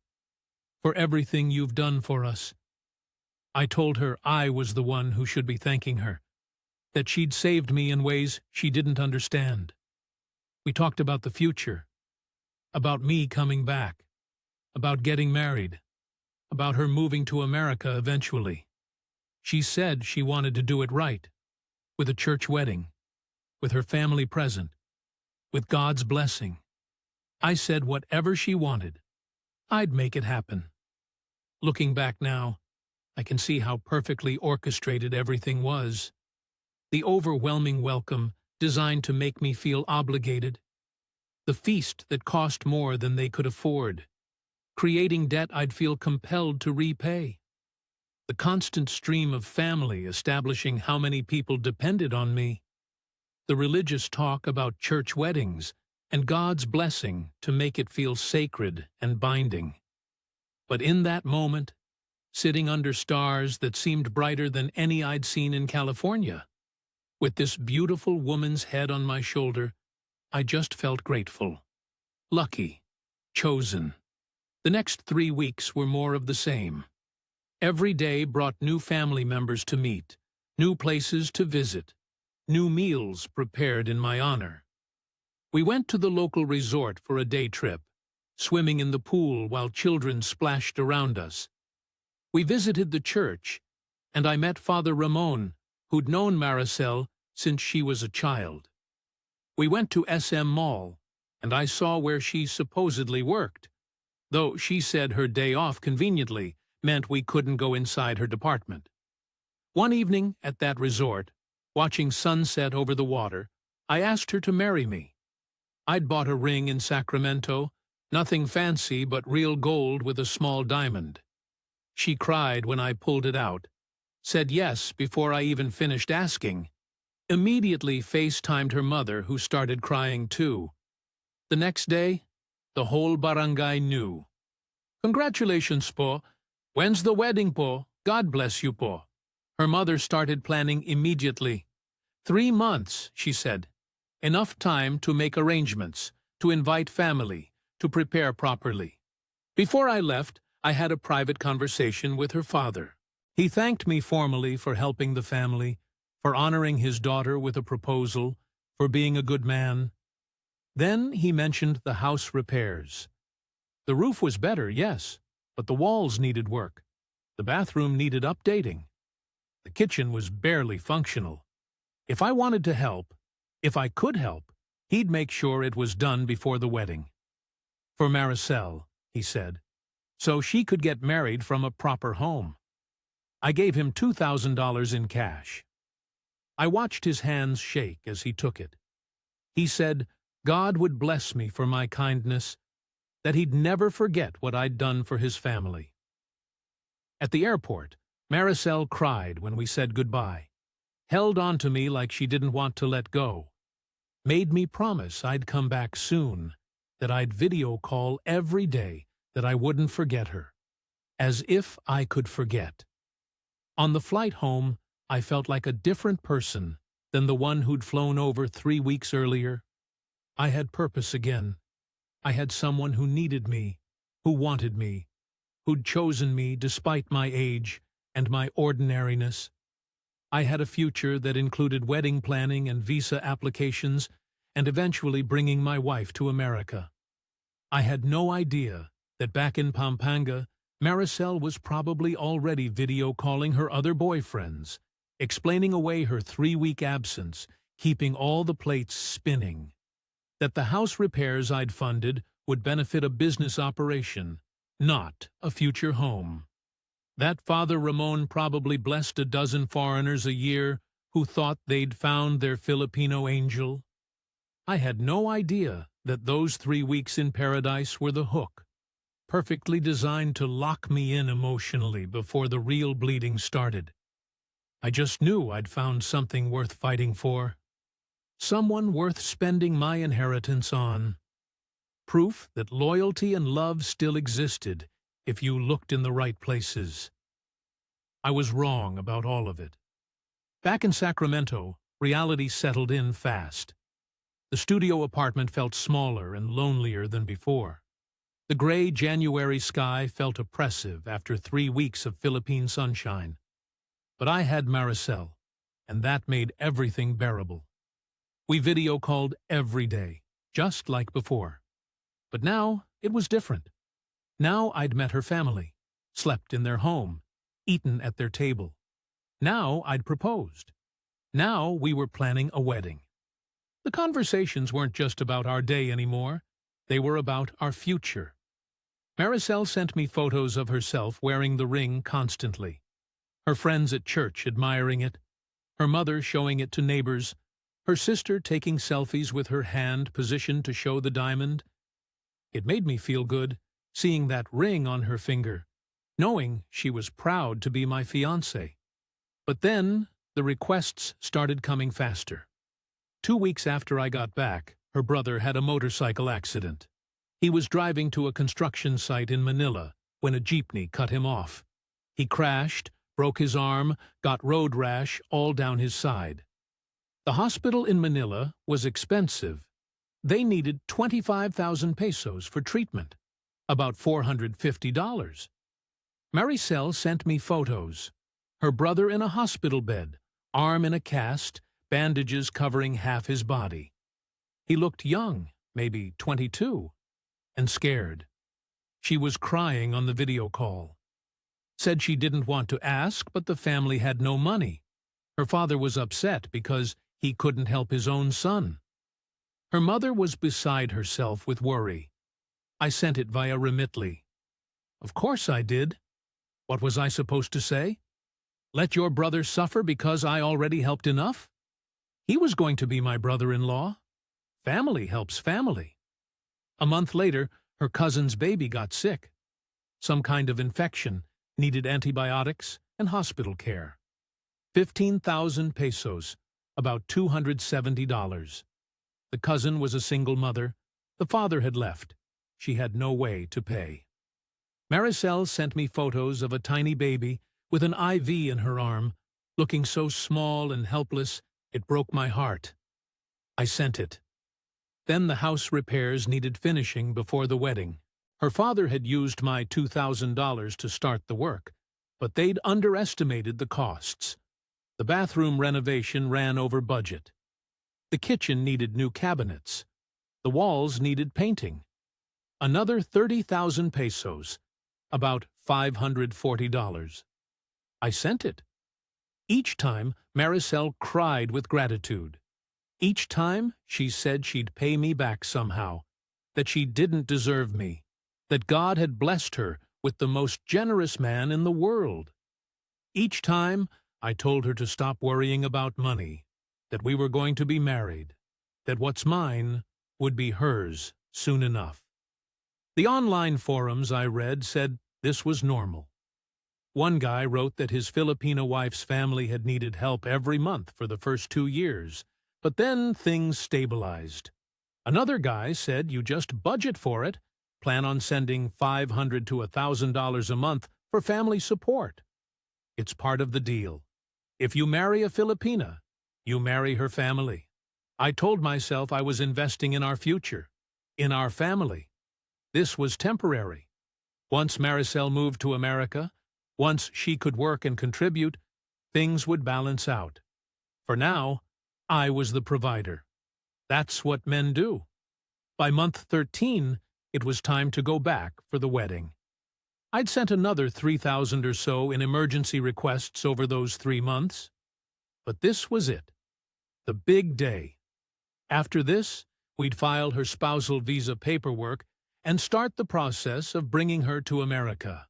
for everything you've done for us." I told her I was the one who should be thanking her, that she'd saved me in ways she didn't understand. We talked about the future, about me coming back, about getting married, about her moving to America eventually. She said she wanted to do it right, with a church wedding, with her family present, with God's blessing. I said whatever she wanted, I'd make it happen. Looking back now, I can see how perfectly orchestrated everything was. The overwhelming welcome designed to make me feel obligated. The feast that cost more than they could afford. Creating debt I'd feel compelled to repay. The constant stream of family establishing how many people depended on me. The religious talk about church weddings and God's blessing to make it feel sacred and binding. But in that moment, sitting under stars that seemed brighter than any I'd seen in California, with this beautiful woman's head on my shoulder, I just felt grateful. Lucky. Chosen. The next 3 weeks were more of the same. Every day brought new family members to meet, new places to visit, new meals prepared in my honor. We went to the local resort for a day trip, swimming in the pool while children splashed around us. We visited the church, and I met Father Ramon, who'd known Maricel since she was a child. We went to SM Mall, and I saw where she supposedly worked, though she said her day off conveniently meant we couldn't go inside her department. One evening at that resort, watching sunset over the water, I asked her to marry me. I'd bought a ring in Sacramento, nothing fancy but real gold with a small diamond. She cried when I pulled it out, said yes before I even finished asking, immediately FaceTimed her mother, who started crying too. The next day, the whole barangay knew. "Congratulations po. When's the wedding po? God bless you po." Her mother started planning immediately. 3 months, she said. Enough time to make arrangements, to invite family, to prepare properly. Before I left, I had a private conversation with her father. He thanked me formally for helping the family, for honoring his daughter with a proposal, for being a good man. Then he mentioned the house repairs. The roof was better, yes, but the walls needed work. The bathroom needed updating. The kitchen was barely functional. If I wanted to help, if I could help, he'd make sure it was done before the wedding. For Maricel, he said, so she could get married from a proper home. I gave him $2,000 in cash. I watched his hands shake as he took it. He said God would bless me for my kindness, that he'd never forget what I'd done for his family. At the airport, Maricel cried when we said goodbye, held on to me like she didn't want to let go, made me promise I'd come back soon, that I'd video call every day, that I wouldn't forget her. As if I could forget. On the flight home, I felt like a different person than the one who'd flown over 3 weeks earlier. I had purpose again. I had someone who needed me, who wanted me, who'd chosen me despite my age and my ordinariness. I had a future that included wedding planning and visa applications and eventually bringing my wife to America. I had no idea that back in Pampanga, Maricel was probably already video calling her other boyfriends, explaining away her 3-week absence, keeping all the plates spinning. That the house repairs I'd funded would benefit a business operation, not a future home. That Father Ramon probably blessed a dozen foreigners a year who thought they'd found their Filipino angel. I had no idea that those 3 weeks in paradise were the hook, perfectly designed to lock me in emotionally before the real bleeding started. I just knew I'd found something worth fighting for. Someone worth spending my inheritance on. Proof that loyalty and love still existed if you looked in the right places. I was wrong about all of it. Back in Sacramento, reality settled in fast. The studio apartment felt smaller and lonelier than before. The gray January sky felt oppressive after 3 weeks of Philippine sunshine. But I had Maricel, and that made everything bearable. We video called every day, just like before. But now it was different. Now I'd met her family, slept in their home, eaten at their table. Now I'd proposed. Now we were planning a wedding. The conversations weren't just about our day anymore. They were about our future. Maricel sent me photos of herself wearing the ring constantly. Her friends at church admiring it. Her mother showing it to neighbors. Her sister taking selfies with her hand positioned to show the diamond. It made me feel good, seeing that ring on her finger, knowing she was proud to be my fiancé. But then the requests started coming faster. 2 weeks after I got back, her brother had a motorcycle accident. He was driving to a construction site in Manila when a jeepney cut him off. He crashed, broke his arm, got road rash all down his side. The hospital in Manila was expensive. They needed 25,000 pesos for treatment, about $450. Maricel sent me photos. Her brother in a hospital bed, arm in a cast, bandages covering half his body. He looked young, maybe 22, and scared. She was crying on the video call. Said she didn't want to ask, but the family had no money. Her father was upset because he couldn't help his own son. Her mother was beside herself with worry. I sent it via Remitly. Of course I did. What was I supposed to say? Let your brother suffer because I already helped enough? He was going to be my brother-in-law. Family helps family. A month later, her cousin's baby got sick. Some kind of infection, needed antibiotics and hospital care. 15,000 pesos, about $270. The cousin was a single mother. The father had left. She had no way to pay. Maricel sent me photos of a tiny baby with an IV in her arm, looking so small and helpless, it broke my heart. I sent it. Then the house repairs needed finishing before the wedding. Her father had used my $2,000 to start the work, but they'd underestimated the costs. The bathroom renovation ran over budget. The kitchen needed new cabinets. The walls needed painting. Another 30,000 pesos, about $540. I sent it. Each time, Maricel cried with gratitude. Each time, she said she'd pay me back somehow, that she didn't deserve me, that God had blessed her with the most generous man in the world. Each time, I told her to stop worrying about money, that we were going to be married, that what's mine would be hers soon enough. The online forums I read said this was normal. One guy wrote that his Filipino wife's family had needed help every month for the first 2 years, but then things stabilized. Another guy said you just budget for it, plan on sending $500 to $1,000 a month for family support. It's part of the deal. If you marry a Filipina, you marry her family. I told myself I was investing in our future, in our family. This was temporary. Once Maricel moved to America, once she could work and contribute, things would balance out. For now, I was the provider. That's what men do. By month 13, it was time to go back for the wedding. I'd sent another 3,000 or so in emergency requests over those 3 months. But this was it. The big day. After this, we'd file her spousal visa paperwork and start the process of bringing her to America.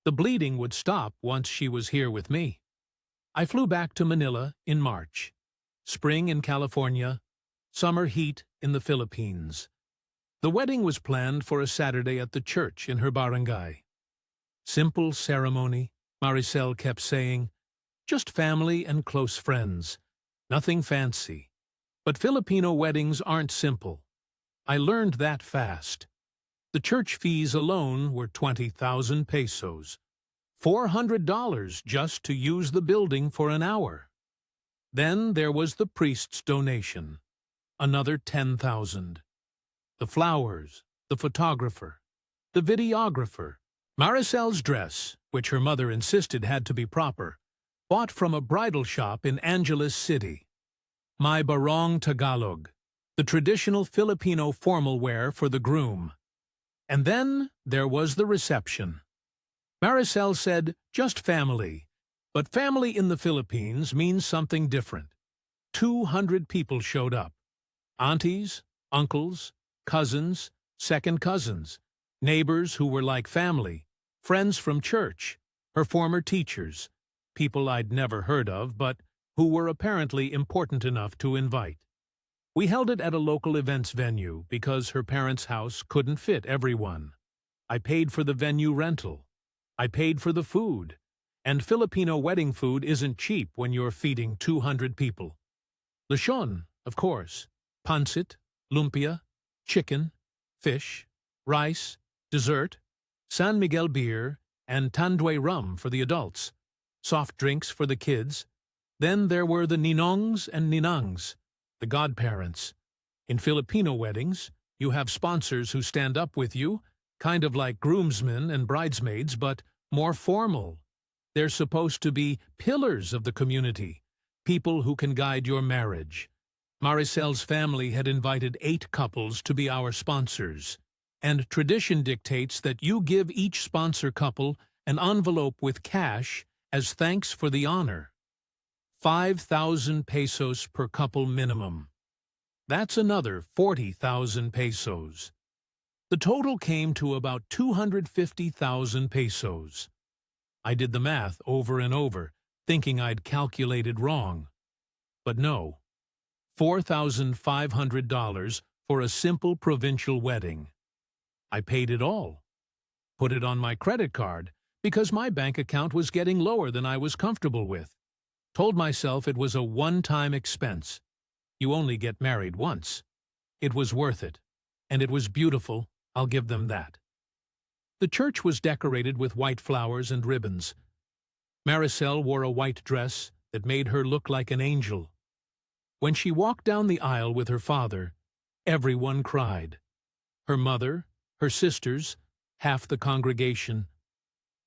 The bleeding would stop once she was here with me. I flew back to Manila in March. Spring in California, summer heat in the Philippines. The wedding was planned for a Saturday at the church in her barangay. Simple ceremony, Maricel kept saying. Just family and close friends. Nothing fancy. But Filipino weddings aren't simple. I learned that fast. The church fees alone were 20,000 pesos. $400 just to use the building for an hour. Then there was the priest's donation. Another 10,000. The flowers, the photographer, the videographer, Maricel's dress, which her mother insisted had to be proper, bought from a bridal shop in Angeles City. My barong Tagalog, the traditional Filipino formal wear for the groom. And then there was the reception. Maricel said, just family. But family in the Philippines means something different. 200 people showed up. Aunties, uncles, cousins, second cousins, neighbors who were like family, friends from church, her former teachers, people I'd never heard of but who were apparently important enough to invite. We held it at a local events venue because her parents' house couldn't fit everyone. I paid for the venue rental. I paid for the food. And Filipino wedding food isn't cheap when you're feeding 200 people. Lechon, of course, pancit, lumpia, chicken, fish, rice, dessert, San Miguel beer, and Tanduay rum for the adults, soft drinks for the kids. Then there were the ninongs and ninangs, the godparents. In Filipino weddings, you have sponsors who stand up with you, kind of like groomsmen and bridesmaids, but more formal. They're supposed to be pillars of the community, people who can guide your marriage. Maricel's family had invited 8 couples to be our sponsors, and tradition dictates that you give each sponsor couple an envelope with cash as thanks for the honor. 5,000 pesos per couple minimum. That's another 40,000 pesos. The total came to about 250,000 pesos. I did the math over and over, thinking I'd calculated wrong. But no, $4,500 for a simple provincial wedding. I paid it all. Put it on my credit card because my bank account was getting lower than I was comfortable with. Told myself it was a one-time expense. You only get married once. It was worth it. And it was beautiful, I'll give them that. The church was decorated with white flowers and ribbons. Maricel wore a white dress that made her look like an angel. When she walked down the aisle with her father, everyone cried. Her mother, her sisters, half the congregation.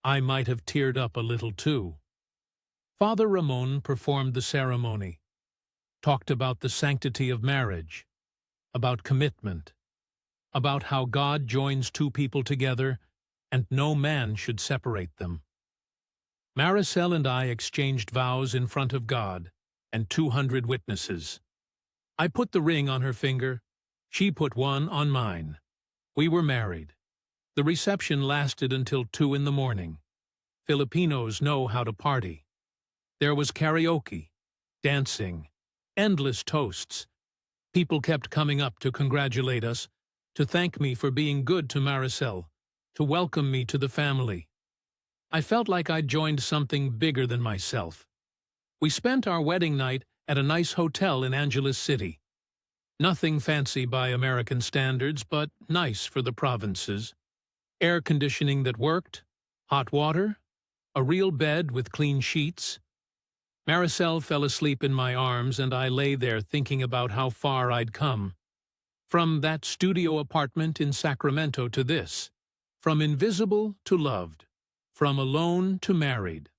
I might have teared up a little too. Father Ramon performed the ceremony, talked about the sanctity of marriage, about commitment, about how God joins 2 people together and no man should separate them. Maricel and I exchanged vows in front of God and 200 witnesses. I put the ring on her finger, she put one on mine. We were married. The reception lasted until 2 in the morning. Filipinos know how to party. There was karaoke, dancing, endless toasts. People kept coming up to congratulate us, to thank me for being good to Maricel, to welcome me to the family. I felt like I'd joined something bigger than myself. We spent our wedding night at a nice hotel in Angeles City. Nothing fancy by American standards, but nice for the provinces. Air conditioning that worked, hot water, a real bed with clean sheets. Maricel fell asleep in my arms, and I lay there thinking about how far I'd come. From that studio apartment in Sacramento to this. From invisible to loved. From alone to married.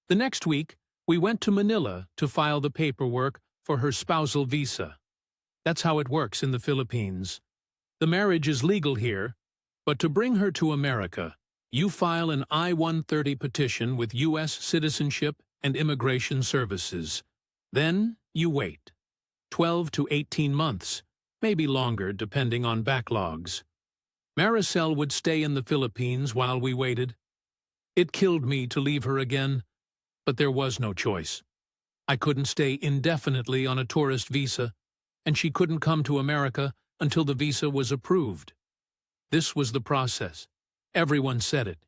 The next week, we went to Manila to file the paperwork for her spousal visa. That's how it works in the Philippines. The marriage is legal here, but to bring her to America, you file an I-130 petition with U.S. Citizenship and Immigration Services. Then you wait. 12 to 18 months, maybe longer depending on backlogs. Maricel would stay in the Philippines while we waited. It killed me to leave her again, but there was no choice. I couldn't stay indefinitely on a tourist visa, and she couldn't come to America until the visa was approved. This was the process. Everyone said it.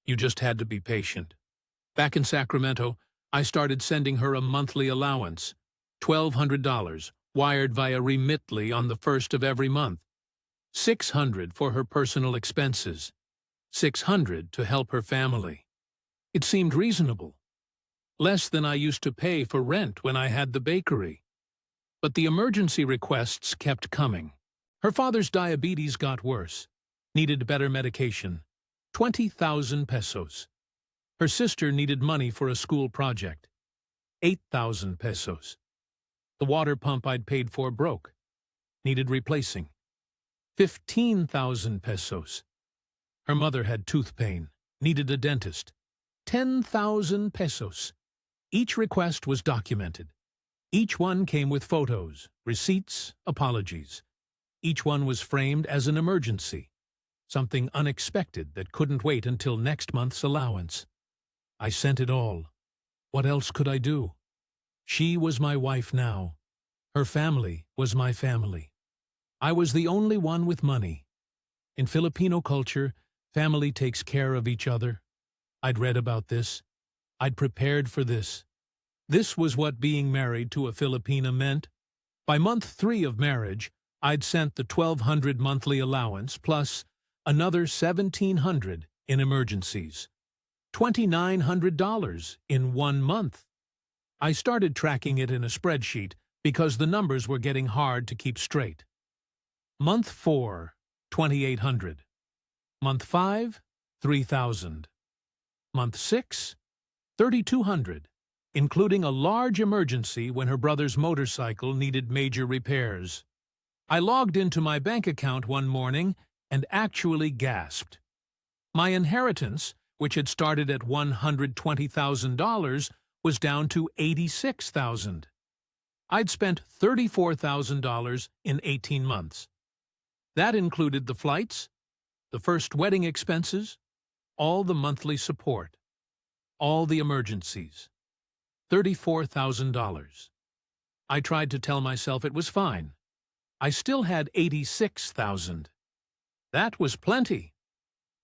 You just had to be patient. Back in Sacramento, I started sending her a monthly allowance, $1,200, wired via Remitly on the 1st of every month, $600 for her personal expenses, $600 to help her family. It seemed reasonable, less than I used to pay for rent when I had the bakery. But the emergency requests kept coming. Her father's diabetes got worse, needed better medication, 20,000 pesos. Her sister needed money for a school project, 8,000 pesos. The water pump I'd paid for broke, needed replacing, 15,000 pesos. Her mother had tooth pain, needed a dentist, 10,000 pesos. Each request was documented. Each one came with photos, receipts, apologies. Each one was framed as an emergency, something unexpected that couldn't wait until next month's allowance. I sent it all. What else could I do? She was my wife now. Her family was my family. I was the only one with money. In Filipino culture, family takes care of each other. I'd read about this. I'd prepared for this. This was what being married to a Filipina meant. By month 3 of marriage, I'd sent the $1,200 monthly allowance plus another $1,700 in emergencies. $2,900 in 1 month. I started tracking it in a spreadsheet because the numbers were getting hard to keep straight. Month 4, $2,800. Month 5, $3,000. Month 6, $3,200. including a large emergency when her brother's motorcycle needed major repairs. I logged into my bank account one morning and actually gasped. My inheritance, which had started at $120,000, was down to $86,000. I'd spent $34,000 in 18 months. That included the flights, the first wedding expenses, all the monthly support, all the emergencies. $34,000. I tried to tell myself it was fine. I still had $86,000. That was plenty.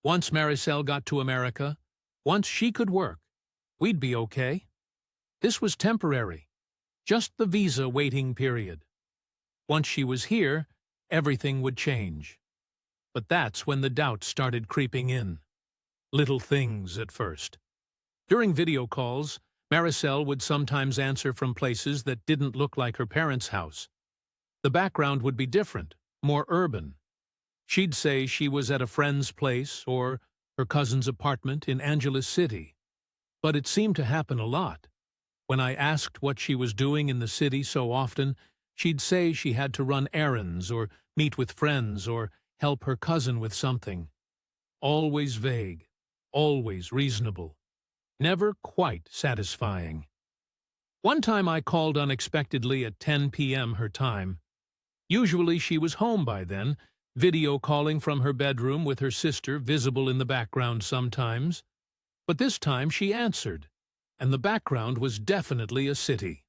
Once Maricel got to America, once she could work, we'd be okay. This was temporary, just the visa waiting period. Once she was here, everything would change. But that's when the doubt started creeping in. Little things at first. During video calls, Maricel would sometimes answer from places that didn't look like her parents' house. The background would be different, more urban. She'd say she was at a friend's place or her cousin's apartment in Angeles City. But it seemed to happen a lot. When I asked what she was doing in the city so often, she'd say she had to run errands or meet with friends or help her cousin with something. Always vague, always reasonable, never quite satisfying. One time I called unexpectedly at 10 p.m. her time. Usually she was home by then, video calling from her bedroom with her sister visible in the background sometimes. But this time she answered, and the background was definitely a city.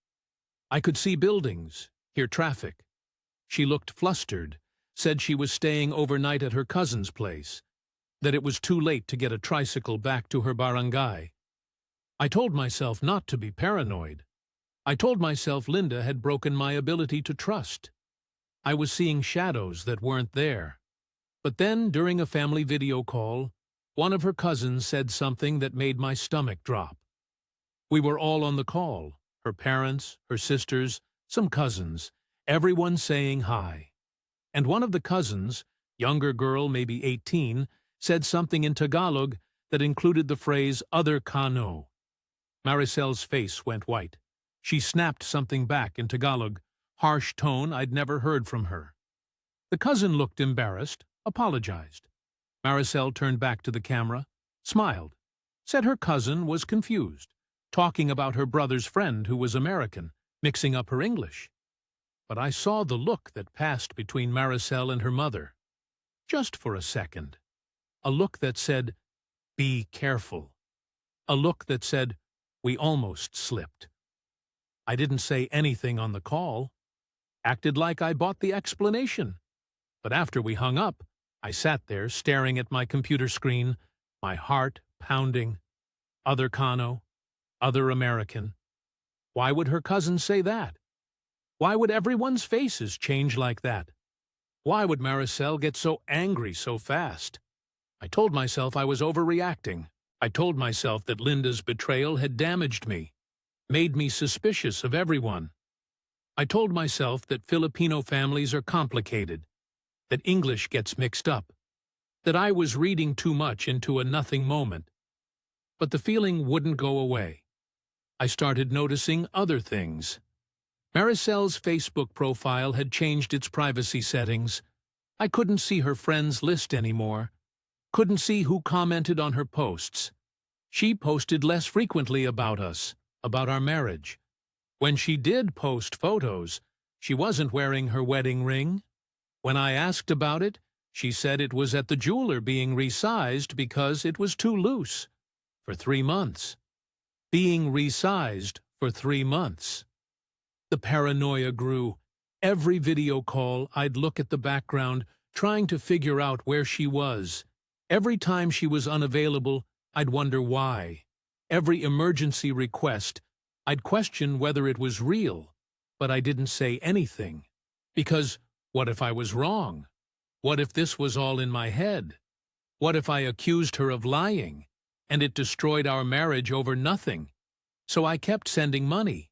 I could see buildings, hear traffic. She looked flustered, said she was staying overnight at her cousin's place, that it was too late to get a tricycle back to her barangay. I told myself not to be paranoid. I told myself Linda had broken my ability to trust. I was seeing shadows that weren't there. But then, during a family video call, one of her cousins said something that made my stomach drop. We were all on the call, her parents, her sisters, some cousins, everyone saying hi. And one of the cousins, younger girl maybe 18, said something in Tagalog that included the phrase other kano. Maricel's face went white. She snapped something back in Tagalog, harsh tone I'd never heard from her. The cousin looked embarrassed, apologized. Maricel turned back to the camera, smiled, said her cousin was confused, talking about her brother's friend who was American, mixing up her English. But I saw the look that passed between Maricel and her mother. Just for a second. A look that said, "Be careful." A look that said, "We almost slipped." I didn't say anything on the call. Acted like I bought the explanation. But after we hung up, I sat there staring at my computer screen, my heart pounding. Other Kano, other American. Why would her cousin say that? Why would everyone's faces change like that? Why would Maricel get so angry so fast? I told myself I was overreacting. I told myself that Linda's betrayal had damaged me, made me suspicious of everyone. I told myself that Filipino families are complicated, that English gets mixed up, that I was reading too much into a nothing moment. But the feeling wouldn't go away. I started noticing other things. Maricel's Facebook profile had changed its privacy settings. I couldn't see her friends list anymore. Couldn't see who commented on her posts. She posted less frequently about us, about our marriage. When she did post photos, she wasn't wearing her wedding ring. When I asked about it, she said it was at the jeweler being resized because it was too loose. For 3 months. Being resized for 3 months. The paranoia grew. Every video call, I'd look at the background, trying to figure out where she was. Every time she was unavailable, I'd wonder why. Every emergency request, I'd question whether it was real, but I didn't say anything. Because what if I was wrong? What if this was all in my head? What if I accused her of lying, and it destroyed our marriage over nothing? So I kept sending money,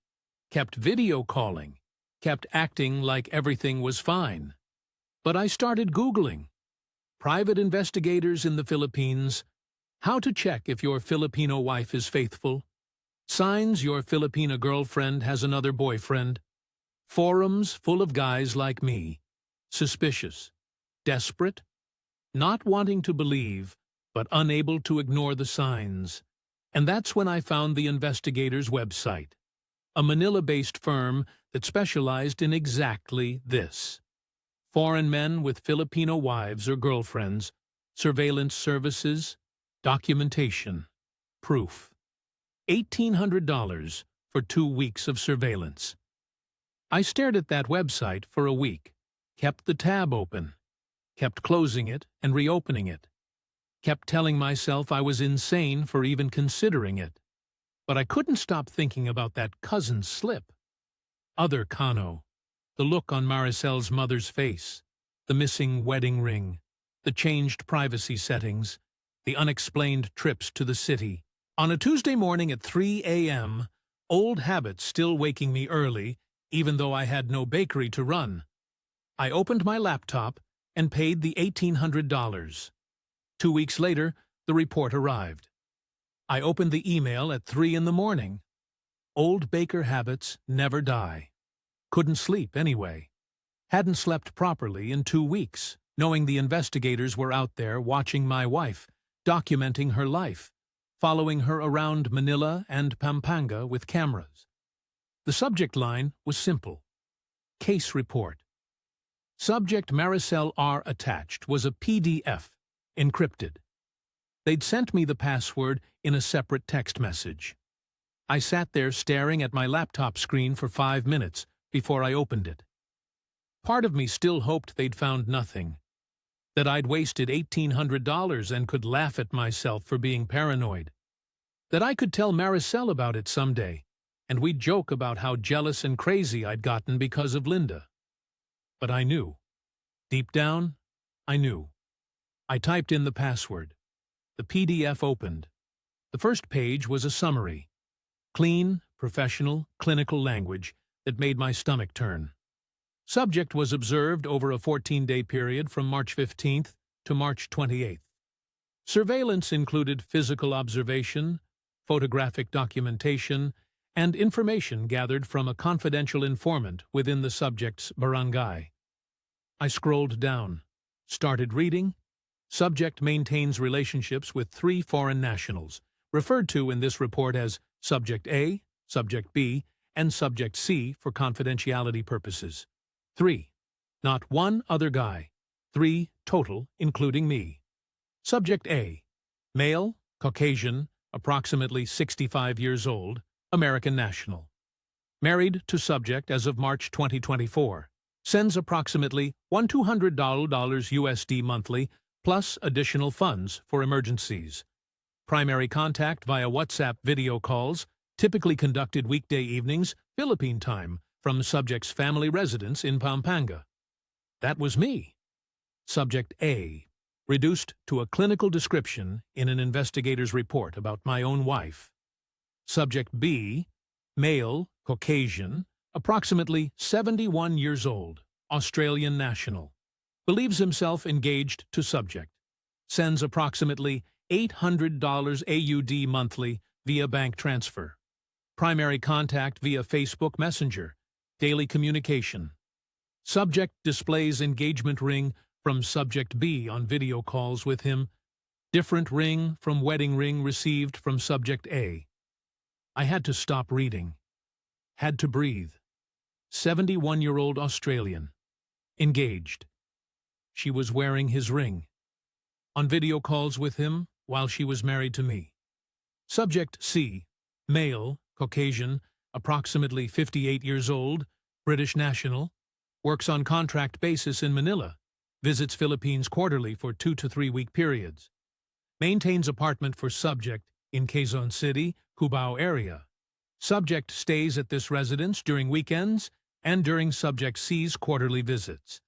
kept video calling, kept acting like everything was fine. But I started Googling. Private investigators in the Philippines, how to check if your Filipino wife is faithful. Signs your Filipina girlfriend has another boyfriend. Forums full of guys like me. Suspicious. Desperate. Not wanting to believe, but unable to ignore the signs. And that's when I found the investigators' website. A Manila-based firm that specialized in exactly this. Foreign men with Filipino wives or girlfriends, surveillance services, documentation, proof. $1,800 for 2 weeks of surveillance. I stared at that website for a week, kept the tab open, kept closing it and reopening it, kept telling myself I was insane for even considering it. But I couldn't stop thinking about that cousin's slip. Other Kano, the look on Maricel's mother's face, the missing wedding ring, the changed privacy settings, the unexplained trips to the city. On a Tuesday morning at 3 a.m., old habits still waking me early, even though I had no bakery to run. I opened my laptop and paid the $1,800. 2 weeks later, the report arrived. I opened the email at 3 in the morning. Old baker habits never die. Couldn't sleep anyway. Hadn't slept properly in 2 weeks, knowing the investigators were out there watching my wife, documenting her life, following her around Manila and Pampanga with cameras. The subject line was simple. Case report. Subject Maricel R. attached was a PDF, encrypted. They'd sent me the password in a separate text message. I sat there staring at my laptop screen for 5 minutes before I opened it. Part of me still hoped they'd found nothing, that I'd wasted $1,800 and could laugh at myself for being paranoid, that I could tell Maricel about it someday, and we'd joke about how jealous and crazy I'd gotten because of Linda. But I knew. Deep down, I knew. I typed in the password. The PDF opened. The first page was a summary. Clean, professional, clinical language that made my stomach turn. Subject was observed over a 14-day period from March 15th to March 28th. Surveillance included physical observation, photographic documentation, and information gathered from a confidential informant within the subject's barangay. I scrolled down, started reading. Subject maintains relationships with 3 foreign nationals, referred to in this report as Subject A, Subject B, and Subject C for confidentiality purposes. 3. Not one other guy. 3 total, including me. Subject A. Male, Caucasian, approximately 65 years old, American national. Married to subject as of March 2024. Sends approximately $1,200 USD monthly, plus additional funds for emergencies. Primary contact via WhatsApp video calls, typically conducted weekday evenings, Philippine time, from subject's family residence in Pampanga. That was me. Subject A, reduced to a clinical description in an investigator's report about my own wife. Subject B, male, Caucasian, approximately 71 years old, Australian national. Believes himself engaged to subject. Sends approximately $800 AUD monthly via bank transfer. Primary contact via Facebook Messenger. Daily communication. Subject displays engagement ring from Subject B on video calls with him. Different ring from wedding ring received from Subject A. I had to stop reading. Had to breathe. 71-year-old Australian. Engaged. She was wearing his ring. On video calls with him while she was married to me. Subject C. Male, Caucasian, approximately 58 years old, British national. Works on contract basis in Manila. Visits Philippines quarterly for 2 to 3 week periods. Maintains apartment for subject in Quezon City, Cubao area. Subject stays at this residence during weekends and during Subject C's quarterly visits.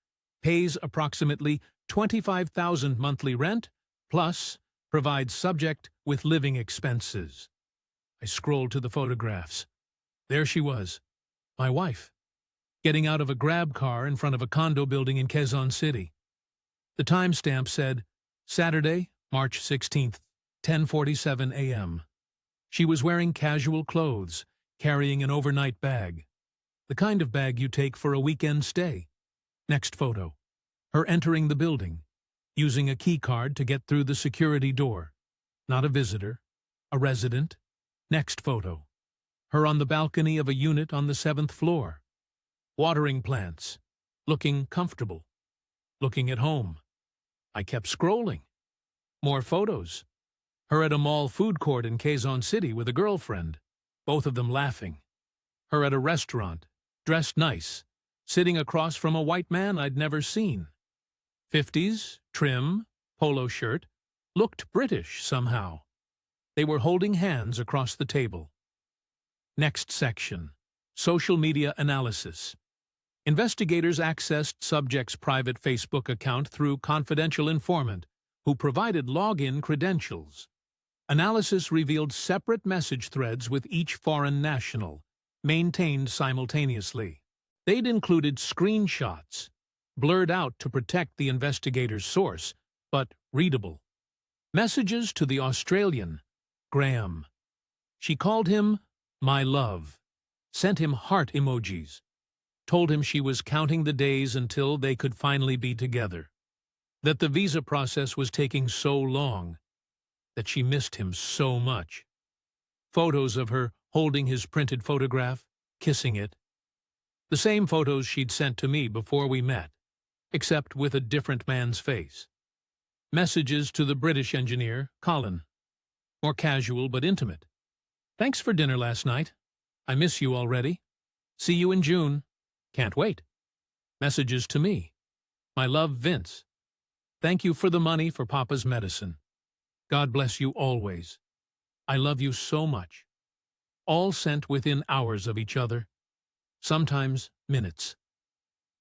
Pays approximately $25,000 monthly rent, plus provides subject with living expenses. I scrolled to the photographs. There she was, my wife, getting out of a grab car in front of a condo building in Quezon City. The timestamp said, Saturday, March 16th, 10:47 a.m. She was wearing casual clothes, carrying an overnight bag. The kind of bag you take for a weekend stay. Next photo. Her entering the building, using a key card to get through the security door. Not a visitor, a resident. Next photo. Her on the balcony of a unit on the 7th floor. Watering plants. Looking comfortable. Looking at home. I kept scrolling. More photos. Her at a mall food court in Quezon City with a girlfriend, both of them laughing. Her at a restaurant, dressed nice, sitting across from a white man I'd never seen. 50s, trim, polo shirt, looked British somehow. They were holding hands across the table. Next section. Social media analysis. Investigators accessed subject's private Facebook account through confidential informant, who provided login credentials. Analysis revealed separate message threads with each foreign national, maintained simultaneously. They'd included screenshots, blurred out to protect the investigator's source, but readable. Messages to the Australian, Graham. She called him my love, sent him heart emojis, told him she was counting the days until they could finally be together, that the visa process was taking so long, that she missed him so much. Photos of her holding his printed photograph, kissing it. The same photos she'd sent to me before we met, except with a different man's face. Messages to the British engineer, Colin. More casual but intimate. Thanks for dinner last night. I miss you already. See you in June. Can't wait. Messages to me. My love, Vince. Thank you for the money for Papa's medicine. God bless you always. I love you so much. All sent within hours of each other. Sometimes minutes.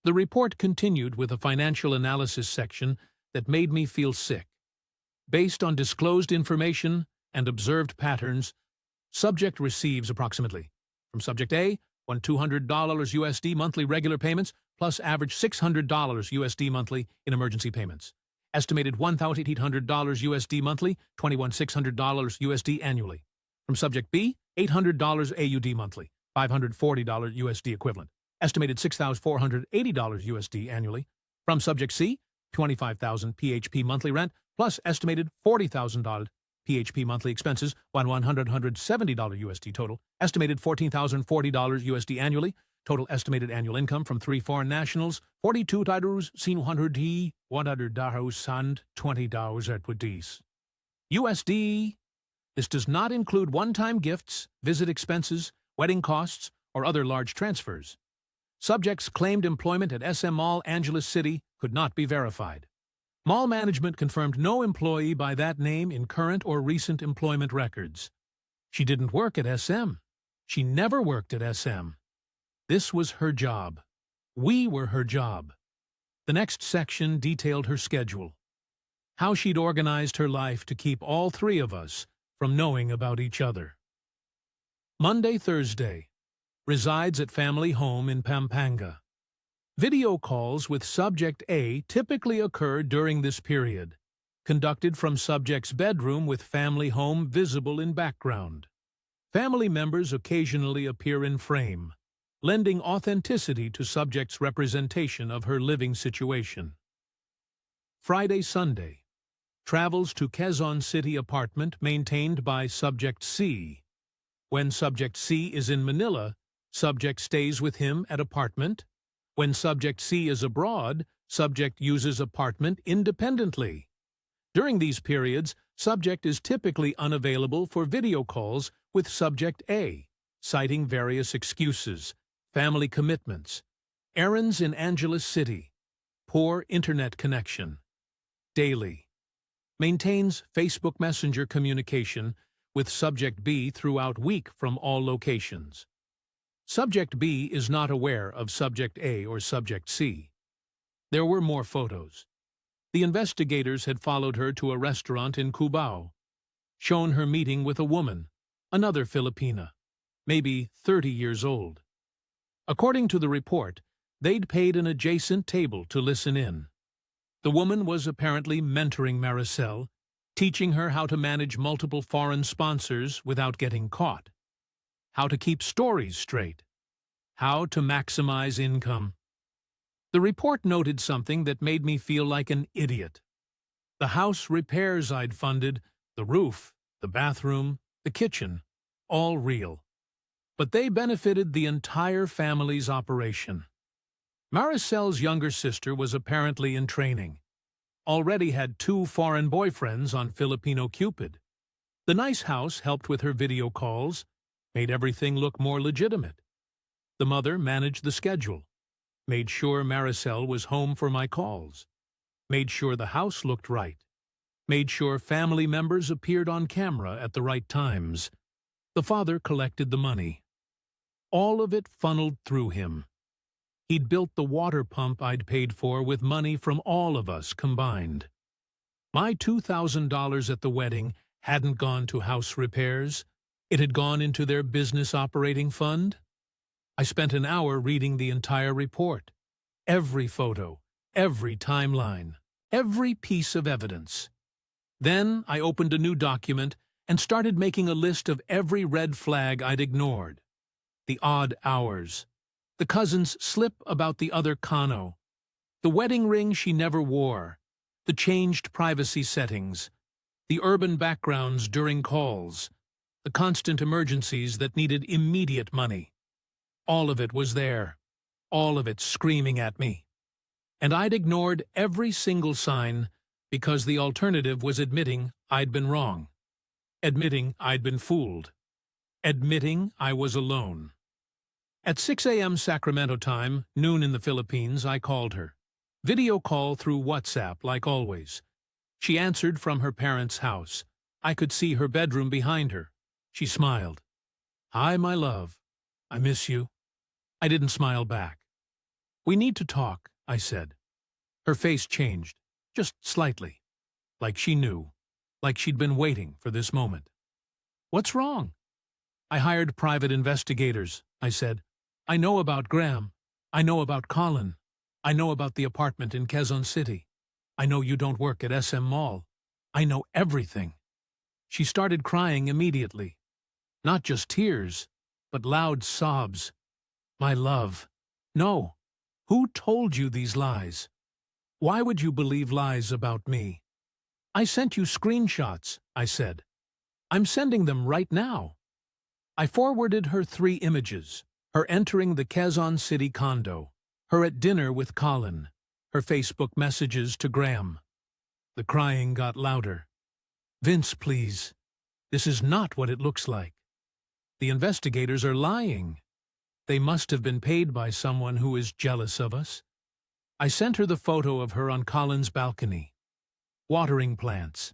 The report continued with a financial analysis section that made me feel sick. Based on disclosed information and observed patterns, subject receives approximately, from subject A, $200 USD monthly regular payments, plus average $600 USD monthly in emergency payments. Estimated $1,800 USD monthly, $2,600 USD annually. From subject B, $800 AUD monthly, $540 USD equivalent. Estimated $6,480 USD annually. From subject C, 25,000 PHP monthly rent, plus estimated $40,000 PHP monthly expenses, $170 USD total. Estimated $14,040 USD annually. Total estimated annual income from 3 foreign nationals, 42 dirhams, sin 100 dirhams and 20 dollars at Wadis. USD. This does not include one-time gifts, visit expenses, wedding costs, or other large transfers. Subjects claimed employment at SM Mall, Angeles City, could not be verified. Mall management confirmed no employee by that name in current or recent employment records. She didn't work at SM. She never worked at SM. This was her job. We were her job. The next section detailed her schedule. How she'd organized her life to keep all three of us from knowing about each other. Monday, Thursday. Resides at family home in Pampanga. Video calls with subject A typically occur during this period, conducted from subject's bedroom with family home visible in background. Family members occasionally appear in frame, lending authenticity to subject's representation of her living situation. Friday, Sunday. Travels to Quezon City apartment maintained by subject C. When subject C is in Manila, subject stays with him at apartment. When subject C is abroad, subject uses apartment independently. During these periods, subject is typically unavailable for video calls with subject A, citing various excuses, family commitments, errands in Angeles City, poor internet connection. Daily. Maintains Facebook Messenger communication with subject B throughout week from all locations. Subject B is not aware of subject A or subject C. There were more photos. The investigators had followed her to a restaurant in Cubao, shown her meeting with a woman, another Filipina, maybe 30 years old. According to the report, they'd paid an adjacent table to listen in. The woman was apparently mentoring Maricel, teaching her how to manage multiple foreign sponsors without getting caught, how to keep stories straight, how to maximize income. The report noted something that made me feel like an idiot. The house repairs I'd funded, the roof, the bathroom, the kitchen, all real. But they benefited the entire family's operation. Maricel's younger sister was apparently in training, already had 2 foreign boyfriends on Filipino Cupid. The nice house helped with her video calls, made everything look more legitimate. The mother managed the schedule, made sure Maricel was home for my calls, made sure the house looked right, made sure family members appeared on camera at the right times. The father collected the money. All of it funneled through him. He'd built the water pump I'd paid for with money from all of us combined. My $2,000 at the wedding hadn't gone to house repairs. It had gone into their business operating fund. I spent an hour reading the entire report. Every photo, every timeline, every piece of evidence. Then I opened a new document and started making a list of every red flag I'd ignored. The odd hours, the cousin's slip about the other Kano, the wedding ring she never wore, the changed privacy settings, the urban backgrounds during calls, the constant emergencies that needed immediate money. All of it was there, all of it screaming at me. And I'd ignored every single sign because the alternative was admitting I'd been wrong, admitting I'd been fooled, admitting I was alone. At 6 a.m. Sacramento time, noon in the Philippines, I called her. Video call through WhatsApp, like always. She answered from her parents' house. I could see her bedroom behind her. She smiled. "Hi, my love. I miss you." I didn't smile back. "We need to talk," I said. Her face changed, just slightly, like she knew, like she'd been waiting for this moment. "What's wrong?" "I hired private investigators," I said. "I know about Graham. I know about Colin. I know about the apartment in Quezon City. I know you don't work at SM Mall. I know everything." She started crying immediately. Not just tears, but loud sobs. "My love, no. Who told you these lies? Why would you believe lies about me?" "I sent you screenshots," I said. "I'm sending them right now." I forwarded her 3 images, her entering the Quezon City condo, her at dinner with Colin, her Facebook messages to Graham. The crying got louder. "Vince, please. This is not what it looks like. The investigators are lying. They must have been paid by someone who is jealous of us." I sent her the photo of her on Colin's balcony. Watering plants.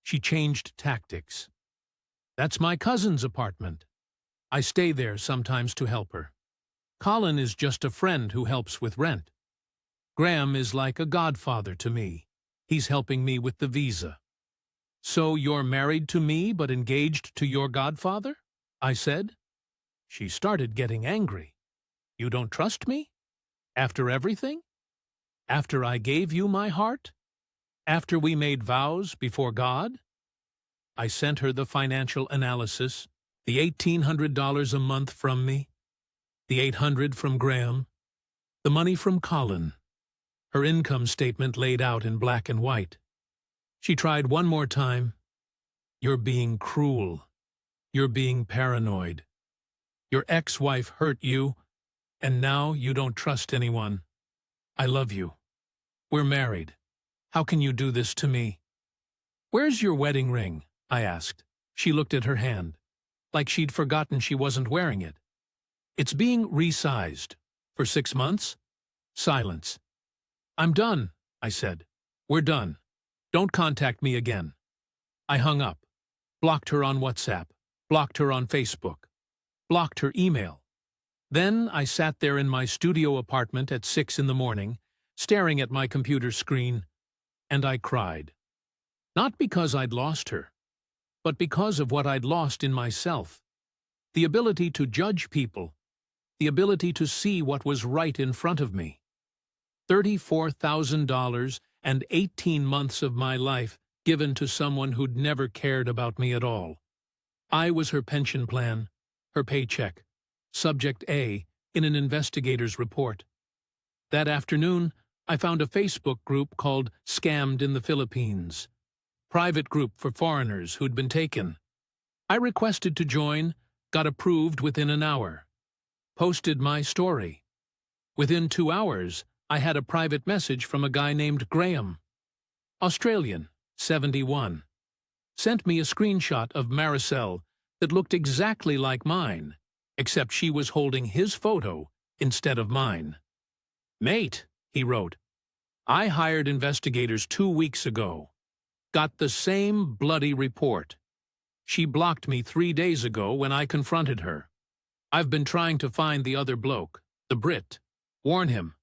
She changed tactics. "That's my cousin's apartment. I stay there sometimes to help her. Colin is just a friend who helps with rent. Graham is like a godfather to me. He's helping me with the visa." "So you're married to me but engaged to your godfather?" I said. She started getting angry. "You don't trust me? After everything? After I gave you my heart? After we made vows before God?" I sent her the financial analysis, the $1,800 a month from me, the $800 from Graham, the money from Colin, her income statement laid out in black and white. She tried one more time. "You're being cruel. You're being paranoid. Your ex-wife hurt you, and now you don't trust anyone. I love you. We're married. How can you do this to me?" "Where's your wedding ring?" I asked. She looked at her hand, like she'd forgotten she wasn't wearing it. "It's being resized. For 6 months?" Silence. "I'm done," I said. "We're done. Don't contact me again." I hung up, blocked her on WhatsApp, blocked her on Facebook, blocked her email. Then I sat there in my studio apartment at 6 in the morning, staring at my computer screen, and I cried. Not because I'd lost her, but because of what I'd lost in myself. The ability to judge people, the ability to see what was right in front of me. $34,000 and 18 months of my life given to someone who'd never cared about me at all. I was her pension plan, her paycheck, subject A in an investigator's report. That afternoon, I found a Facebook group called Scammed in the Philippines, private group for foreigners who'd been taken. I requested to join, got approved within an hour. Posted my story. Within 2 hours, I had a private message from a guy named Graham. Australian, 71. Sent me a screenshot of Maricel that looked exactly like mine, except she was holding his photo instead of mine. "Mate," he wrote, "I hired investigators 2 weeks ago. Got the same bloody report. She blocked me 3 days ago when I confronted her. I've been trying to find the other bloke, the Brit, warn him,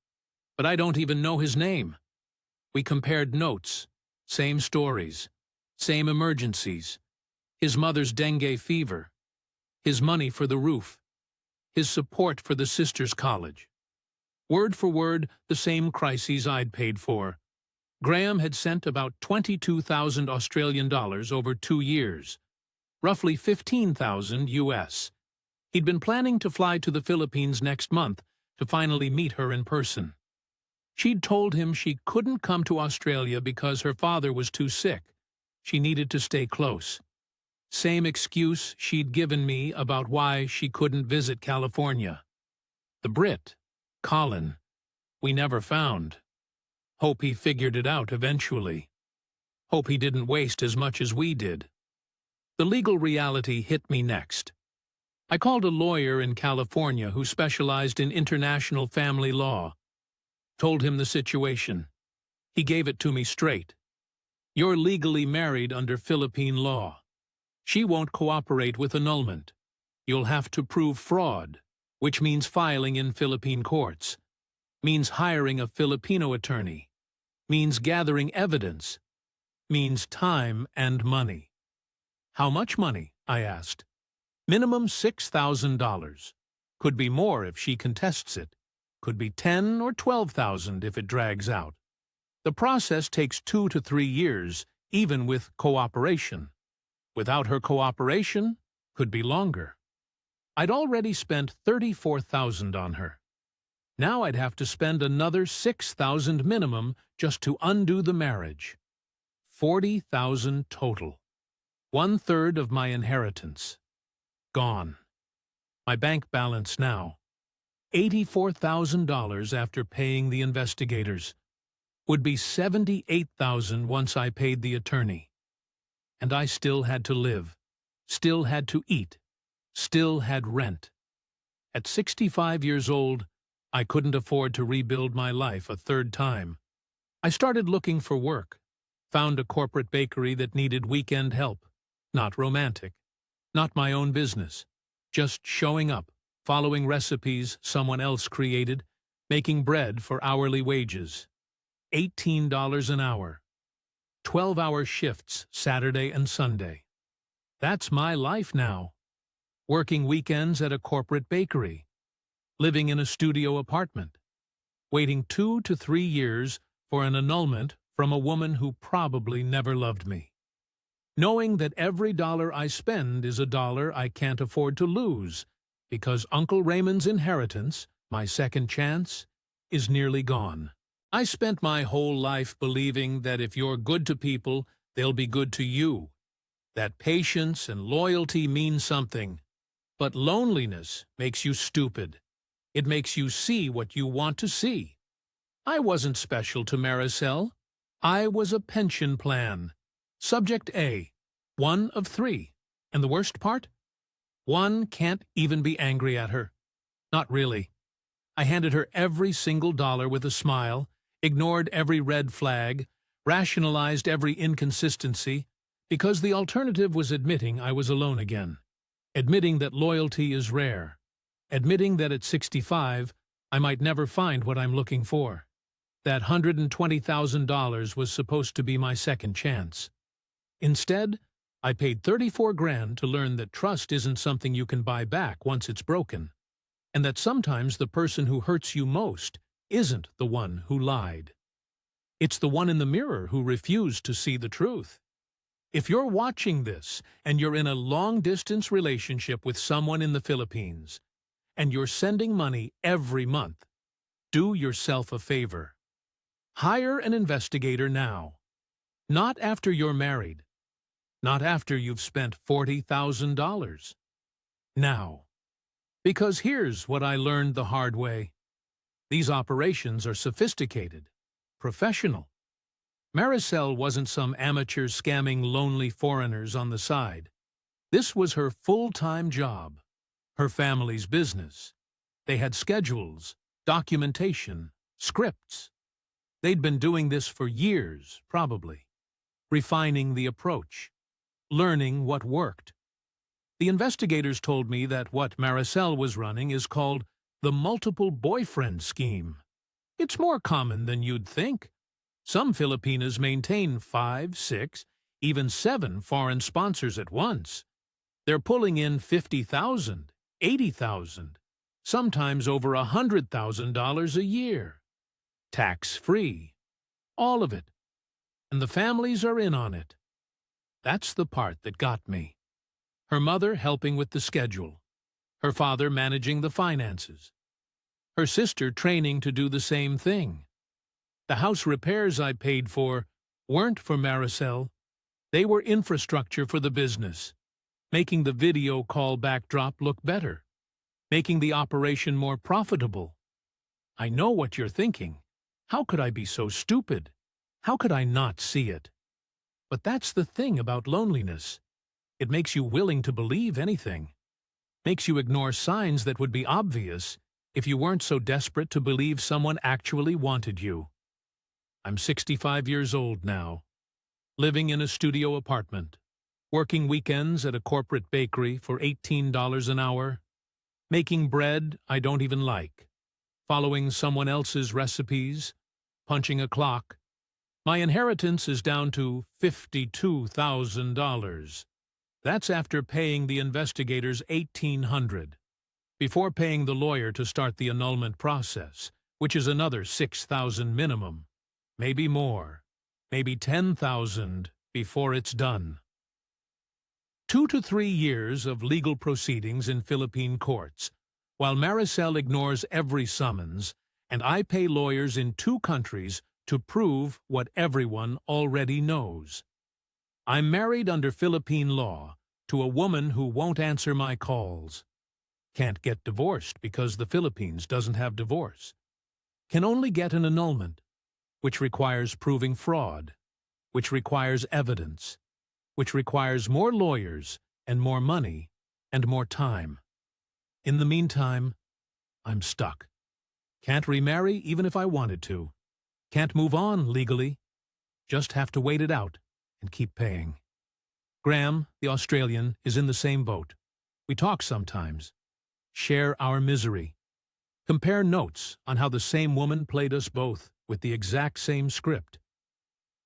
but I don't even know his name. We compared notes, same stories, same emergencies, his mother's dengue fever, his money for the roof, his support for the sisters' college. Word for word, the same crises I'd paid for. Graham had sent about 22,000 Australian dollars over 2 years, roughly 15,000 US. He'd been planning to fly to the Philippines next month to finally meet her in person. She'd told him she couldn't come to Australia because her father was too sick. She needed to stay close. Same excuse she'd given me about why she couldn't visit California. The Brit, Colin, we never found. Hope he figured it out eventually. Hope he didn't waste as much as we did. The legal reality hit me next. I called a lawyer in California who specialized in international family law. Told him the situation. He gave it to me straight. You're legally married under Philippine law. She won't cooperate with annulment. You'll have to prove fraud, which means filing in Philippine courts, means hiring a Filipino attorney, means gathering evidence, means time and money. How much money? I asked. Minimum $6,000. Could be more if she contests it. Could be 10 or 12,000 if it drags out. The process takes 2 to 3 years, even with cooperation. Without her cooperation, could be longer. I'd already spent $34,000 on her. Now I'd have to spend another $6,000 minimum just to undo the marriage. $40,000 total. 1/3 of my inheritance. Gone. My bank balance now. $84,000 after paying the investigators. Would be $78,000 once I paid the attorney. And I still had to live, still had to eat, still had rent. At 65 years old, I couldn't afford to rebuild my life a third time. I started looking for work, found a corporate bakery that needed weekend help, not romantic, not my own business, just showing up, following recipes someone else created, making bread for hourly wages. $18 an hour. 12-hour shifts Saturday and Sunday. That's my life now. Working weekends at a corporate bakery. Living in a studio apartment. Waiting 2 to 3 years for an annulment from a woman who probably never loved me. Knowing that every dollar I spend is a dollar I can't afford to lose because Uncle Raymond's inheritance, my second chance, is nearly gone. I spent my whole life believing that if you're good to people, they'll be good to you. That patience and loyalty mean something. But loneliness makes you stupid. It makes you see what you want to see. I wasn't special to Maricel. I was a pension plan. Subject A, 1 of 3. And the worst part? One can't even be angry at her. Not really. I handed her every single dollar with a smile, ignored every red flag, rationalized every inconsistency, because the alternative was admitting I was alone again, admitting that loyalty is rare, admitting that at 65 I might never find what I'm looking for. That $120,000 was supposed to be my second chance. Instead, I paid $34 grand to learn that trust isn't something you can buy back once it's broken, and that sometimes the person who hurts you most isn't the one who lied. It's the one in the mirror who refused to see the truth. If you're watching this and you're in a long-distance relationship with someone in the Philippines, and you're sending money every month, do yourself a favor. Hire an investigator now. Not after you're married. Not after you've spent $40,000. Now. Because here's what I learned the hard way. These operations are sophisticated, professional. Maricel wasn't some amateur scamming lonely foreigners on the side. This was her full-time job, her family's business. They had schedules, documentation, scripts. They'd been doing this for years, probably, refining the approach, learning what worked. The investigators told me that what Maricel was running is called the multiple boyfriend scheme. It's more common than you'd think. Some Filipinas maintain 5, 6, even 7 foreign sponsors at once. They're pulling in $50,000, $80,000, sometimes over $100,000 a year. Tax-free. All of it. And the families are in on it. That's the part that got me. Her mother helping with the schedule. Her father managing the finances. Her sister training to do the same thing. The house repairs I paid for weren't for Maricel. They were infrastructure for the business, making the video call backdrop look better, making the operation more profitable. I know what you're thinking. How could I be so stupid? How could I not see it? But that's the thing about loneliness. It makes you willing to believe anything. Makes you ignore signs that would be obvious if you weren't so desperate to believe someone actually wanted you. I'm 65 years old now, living in a studio apartment, working weekends at a corporate bakery for $18 an hour, making bread I don't even like, following someone else's recipes, punching a clock. My inheritance is down to $52,000. That's after paying the investigators $1,800, before paying the lawyer to start the annulment process, which is another $6,000 minimum, maybe more, maybe $10,000 before it's done. 2 to 3 years of legal proceedings in Philippine courts, while Maricel ignores every summons, and I pay lawyers in 2 countries to prove what everyone already knows. I'm married under Philippine law to a woman who won't answer my calls. Can't get divorced because the Philippines doesn't have divorce. Can only get an annulment, which requires proving fraud, which requires evidence, which requires more lawyers and more money and more time. In the meantime, I'm stuck. Can't remarry even if I wanted to. Can't move on legally. Just have to wait it out and keep paying. Graham, the Australian, is in the same boat. We talk sometimes. Share our misery. Compare notes on how the same woman played us both with the exact same script.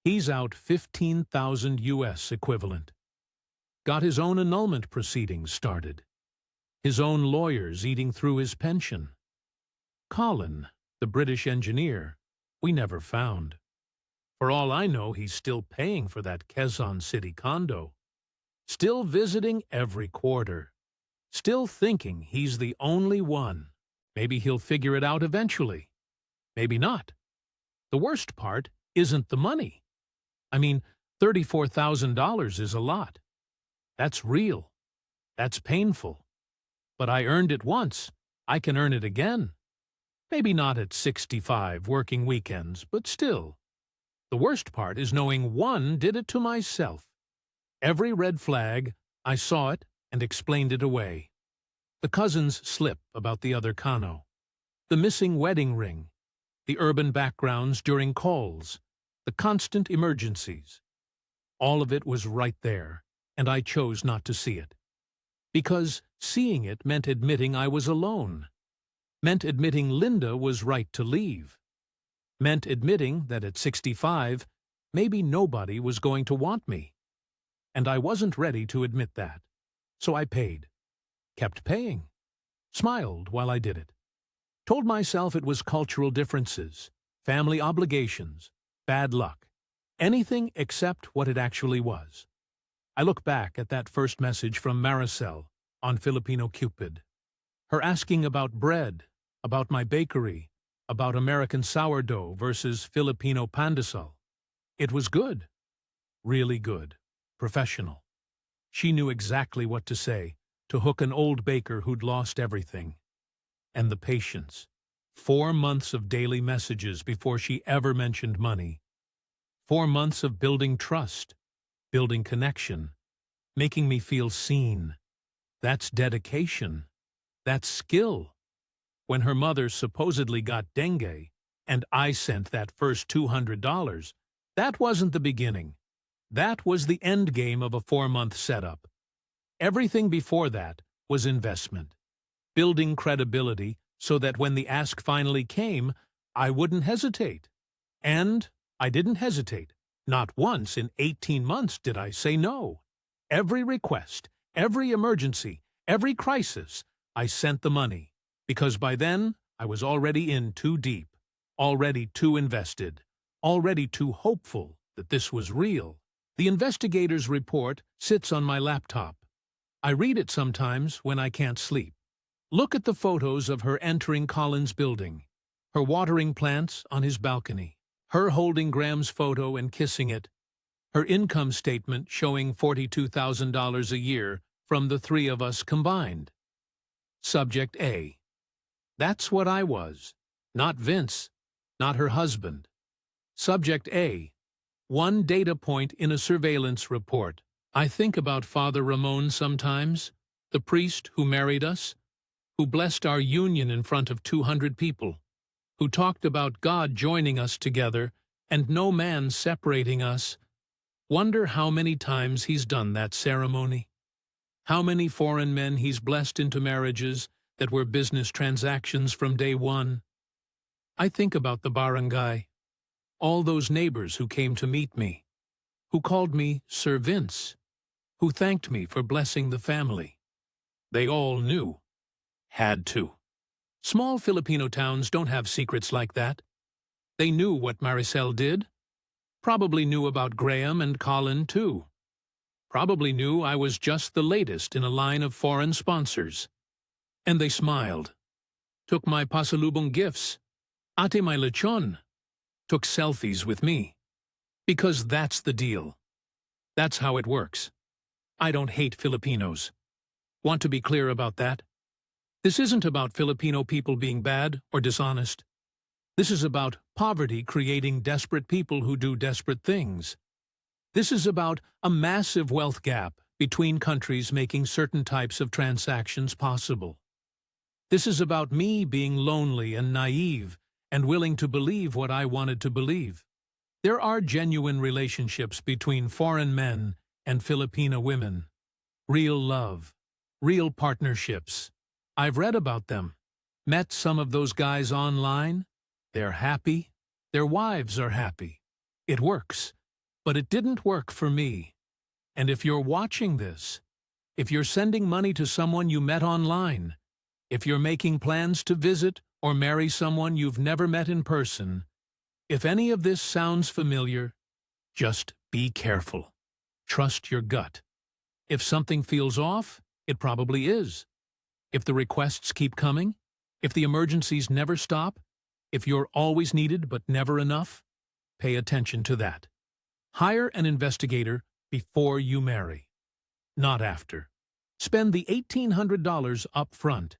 He's out $15,000 US equivalent. Got his own annulment proceedings started. His own lawyers eating through his pension. Colin, the British engineer, we never found. For all I know, he's still paying for that Quezon City condo. Still visiting every quarter. Still thinking he's the only one. Maybe he'll figure it out eventually. Maybe not. The worst part isn't the money. I mean, $34,000 is a lot. That's real. That's painful. But I earned it once. I can earn it again. Maybe not at 65 working weekends, but still. The worst part is knowing one did it to myself. Every red flag, I saw it and explained it away. The cousin's slip about the other Kano. The missing wedding ring. The urban backgrounds during calls. The constant emergencies. All of it was right there, and I chose not to see it. Because seeing it meant admitting I was alone. Meant admitting Linda was right to leave. Meant admitting that at 65, maybe nobody was going to want me. And I wasn't ready to admit that. So I paid. Kept paying. Smiled while I did it. Told myself it was cultural differences, family obligations, bad luck. Anything except what it actually was. I look back at that first message from Maricel on Filipino Cupid. Her asking about bread, about my bakery, about American sourdough versus Filipino pandesal. It was good. Really good. Professional. She knew exactly what to say to hook an old baker who'd lost everything. And the patience. 4 months of daily messages before she ever mentioned money. 4 months of building trust, building connection, making me feel seen. That's dedication. That's skill. When her mother supposedly got dengue, and I sent that first $200, that wasn't the beginning. That was the end game of a 4-month setup. Everything before that was investment. Building credibility so that when the ask finally came, I wouldn't hesitate. And I didn't hesitate. Not once in 18 months did I say no. Every request, every emergency, every crisis, I sent the money. Because by then, I was already in too deep, already too invested, already too hopeful that this was real. The investigator's report sits on my laptop. I read it sometimes when I can't sleep. Look at the photos of her entering Colin's building, her watering plants on his balcony, her holding Graham's photo and kissing it, her income statement showing $42,000 a year from the three of us combined. Subject A. That's what I was, not Vince, not her husband. Subject A. One data point in a surveillance report. I think about Father Ramon sometimes, the priest who married us, who blessed our union in front of 200 people, who talked about God joining us together and no man separating us. Wonder how many times he's done that ceremony. How many foreign men he's blessed into marriages that were business transactions from day one. I think about the barangay, all those neighbors who came to meet me, who called me Sir Vince, who thanked me for blessing the family. They all knew. Had to. Small Filipino towns don't have secrets like that. They knew what Maricel did. Probably knew about Graham and Colin, too. Probably knew I was just the latest in a line of foreign sponsors. And they smiled. Took my pasalubong gifts. Ate my lechon. Took selfies with me. Because that's the deal. That's how it works. I don't hate Filipinos. Want to be clear about that? This isn't about Filipino people being bad or dishonest. This is about poverty creating desperate people who do desperate things. This is about a massive wealth gap between countries making certain types of transactions possible. This is about me being lonely and naive and willing to believe what I wanted to believe. There are genuine relationships between foreign men and Filipina women. Real love. Real partnerships. I've read about them. Met some of those guys online. They're happy. Their wives are happy. It works. But it didn't work for me. And if you're watching this, if you're sending money to someone you met online, if you're making plans to visit or marry someone you've never met in person, if any of this sounds familiar, just be careful. Trust your gut. If something feels off, it probably is. If the requests keep coming, if the emergencies never stop, if you're always needed but never enough, pay attention to that. Hire an investigator before you marry, not after. Spend the $1,800 up front.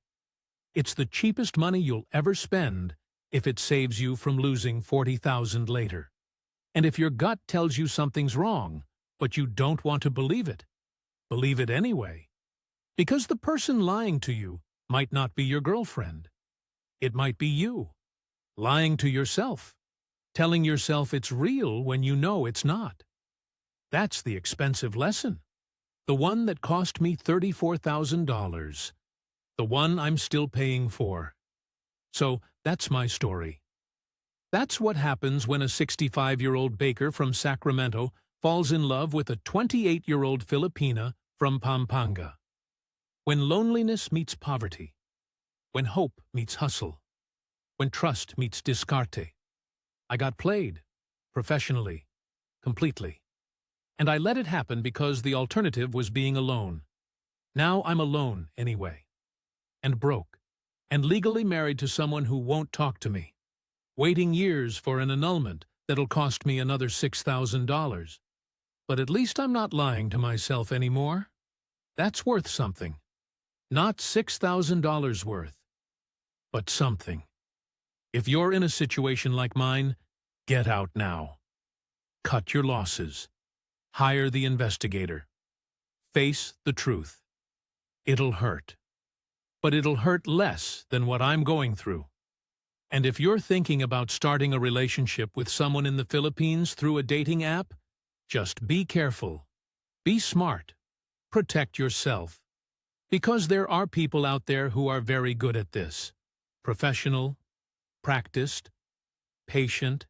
It's the cheapest money you'll ever spend if it saves you from losing $40,000 later. And if your gut tells you something's wrong, but you don't want to believe it anyway. Because the person lying to you might not be your girlfriend. It might be you. Lying to yourself. Telling yourself it's real when you know it's not. That's the expensive lesson. The one that cost me $34,000. The one I'm still paying for. So that's my story. That's what happens when a 65-year-old baker from Sacramento falls in love with a 28-year-old Filipina from Pampanga. When loneliness meets poverty. When hope meets hustle. When trust meets discarte. I got played. Professionally. Completely. and I let it happen because the alternative was being alone. Now I'm alone anyway. And broke. And legally married to someone who won't talk to me. Waiting years for an annulment that'll cost me another $6,000. But at least I'm not lying to myself anymore. That's worth something. Not $6,000 worth, but something. If you're in a situation like mine, get out now. Cut your losses. Hire the investigator. Face the truth. It'll hurt. But it'll hurt less than what I'm going through. And if you're thinking about starting a relationship with someone in the Philippines through a dating app, just be careful. Be smart. Protect yourself. Because there are people out there who are very good at this. Professional, practiced, patient,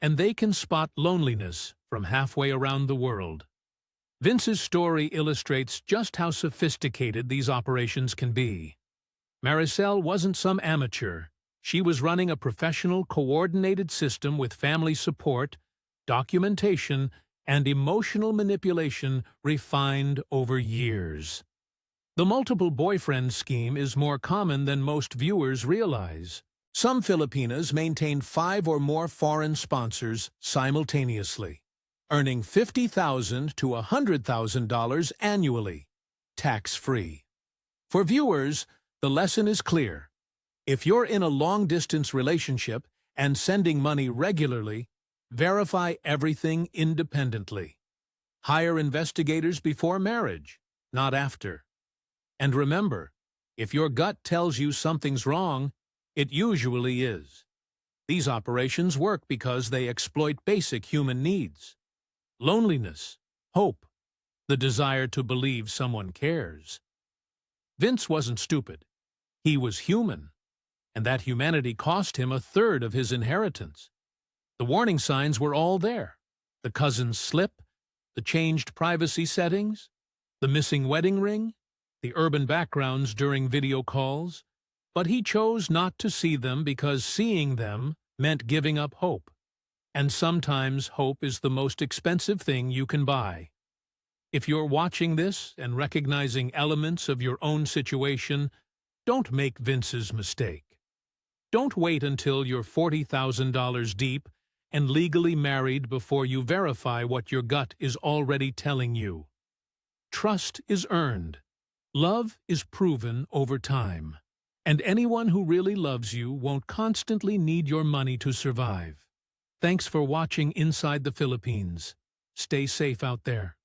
and they can spot loneliness from halfway around the world. Vince's story illustrates just how sophisticated these operations can be. Maricel wasn't some amateur. She was running a professional, coordinated system with family support, documentation, and emotional manipulation refined over years. The multiple boyfriend scheme is more common than most viewers realize. Some Filipinas maintain 5 or more foreign sponsors simultaneously, earning $50,000 to $100,000 annually, tax-free. For viewers, the lesson is clear. If you're in a long-distance relationship and sending money regularly, verify everything independently. Hire investigators before marriage, not after. And remember, if your gut tells you something's wrong, it usually is. These operations work because they exploit basic human needs. Loneliness, hope, the desire to believe someone cares. Vince wasn't stupid. He was human, and that humanity cost him a third of his inheritance. The warning signs were all there. The cousin's slip, the changed privacy settings, the missing wedding ring, the urban backgrounds during video calls, but he chose not to see them because seeing them meant giving up hope. And sometimes hope is the most expensive thing you can buy. If you're watching this and recognizing elements of your own situation, don't make Vince's mistake. Don't wait until you're $40,000 deep and legally married before you verify what your gut is already telling you. Trust is earned. Love is proven over time. And anyone who really loves you won't constantly need your money to survive. Thanks for watching Inside the Philippines. Stay safe out there.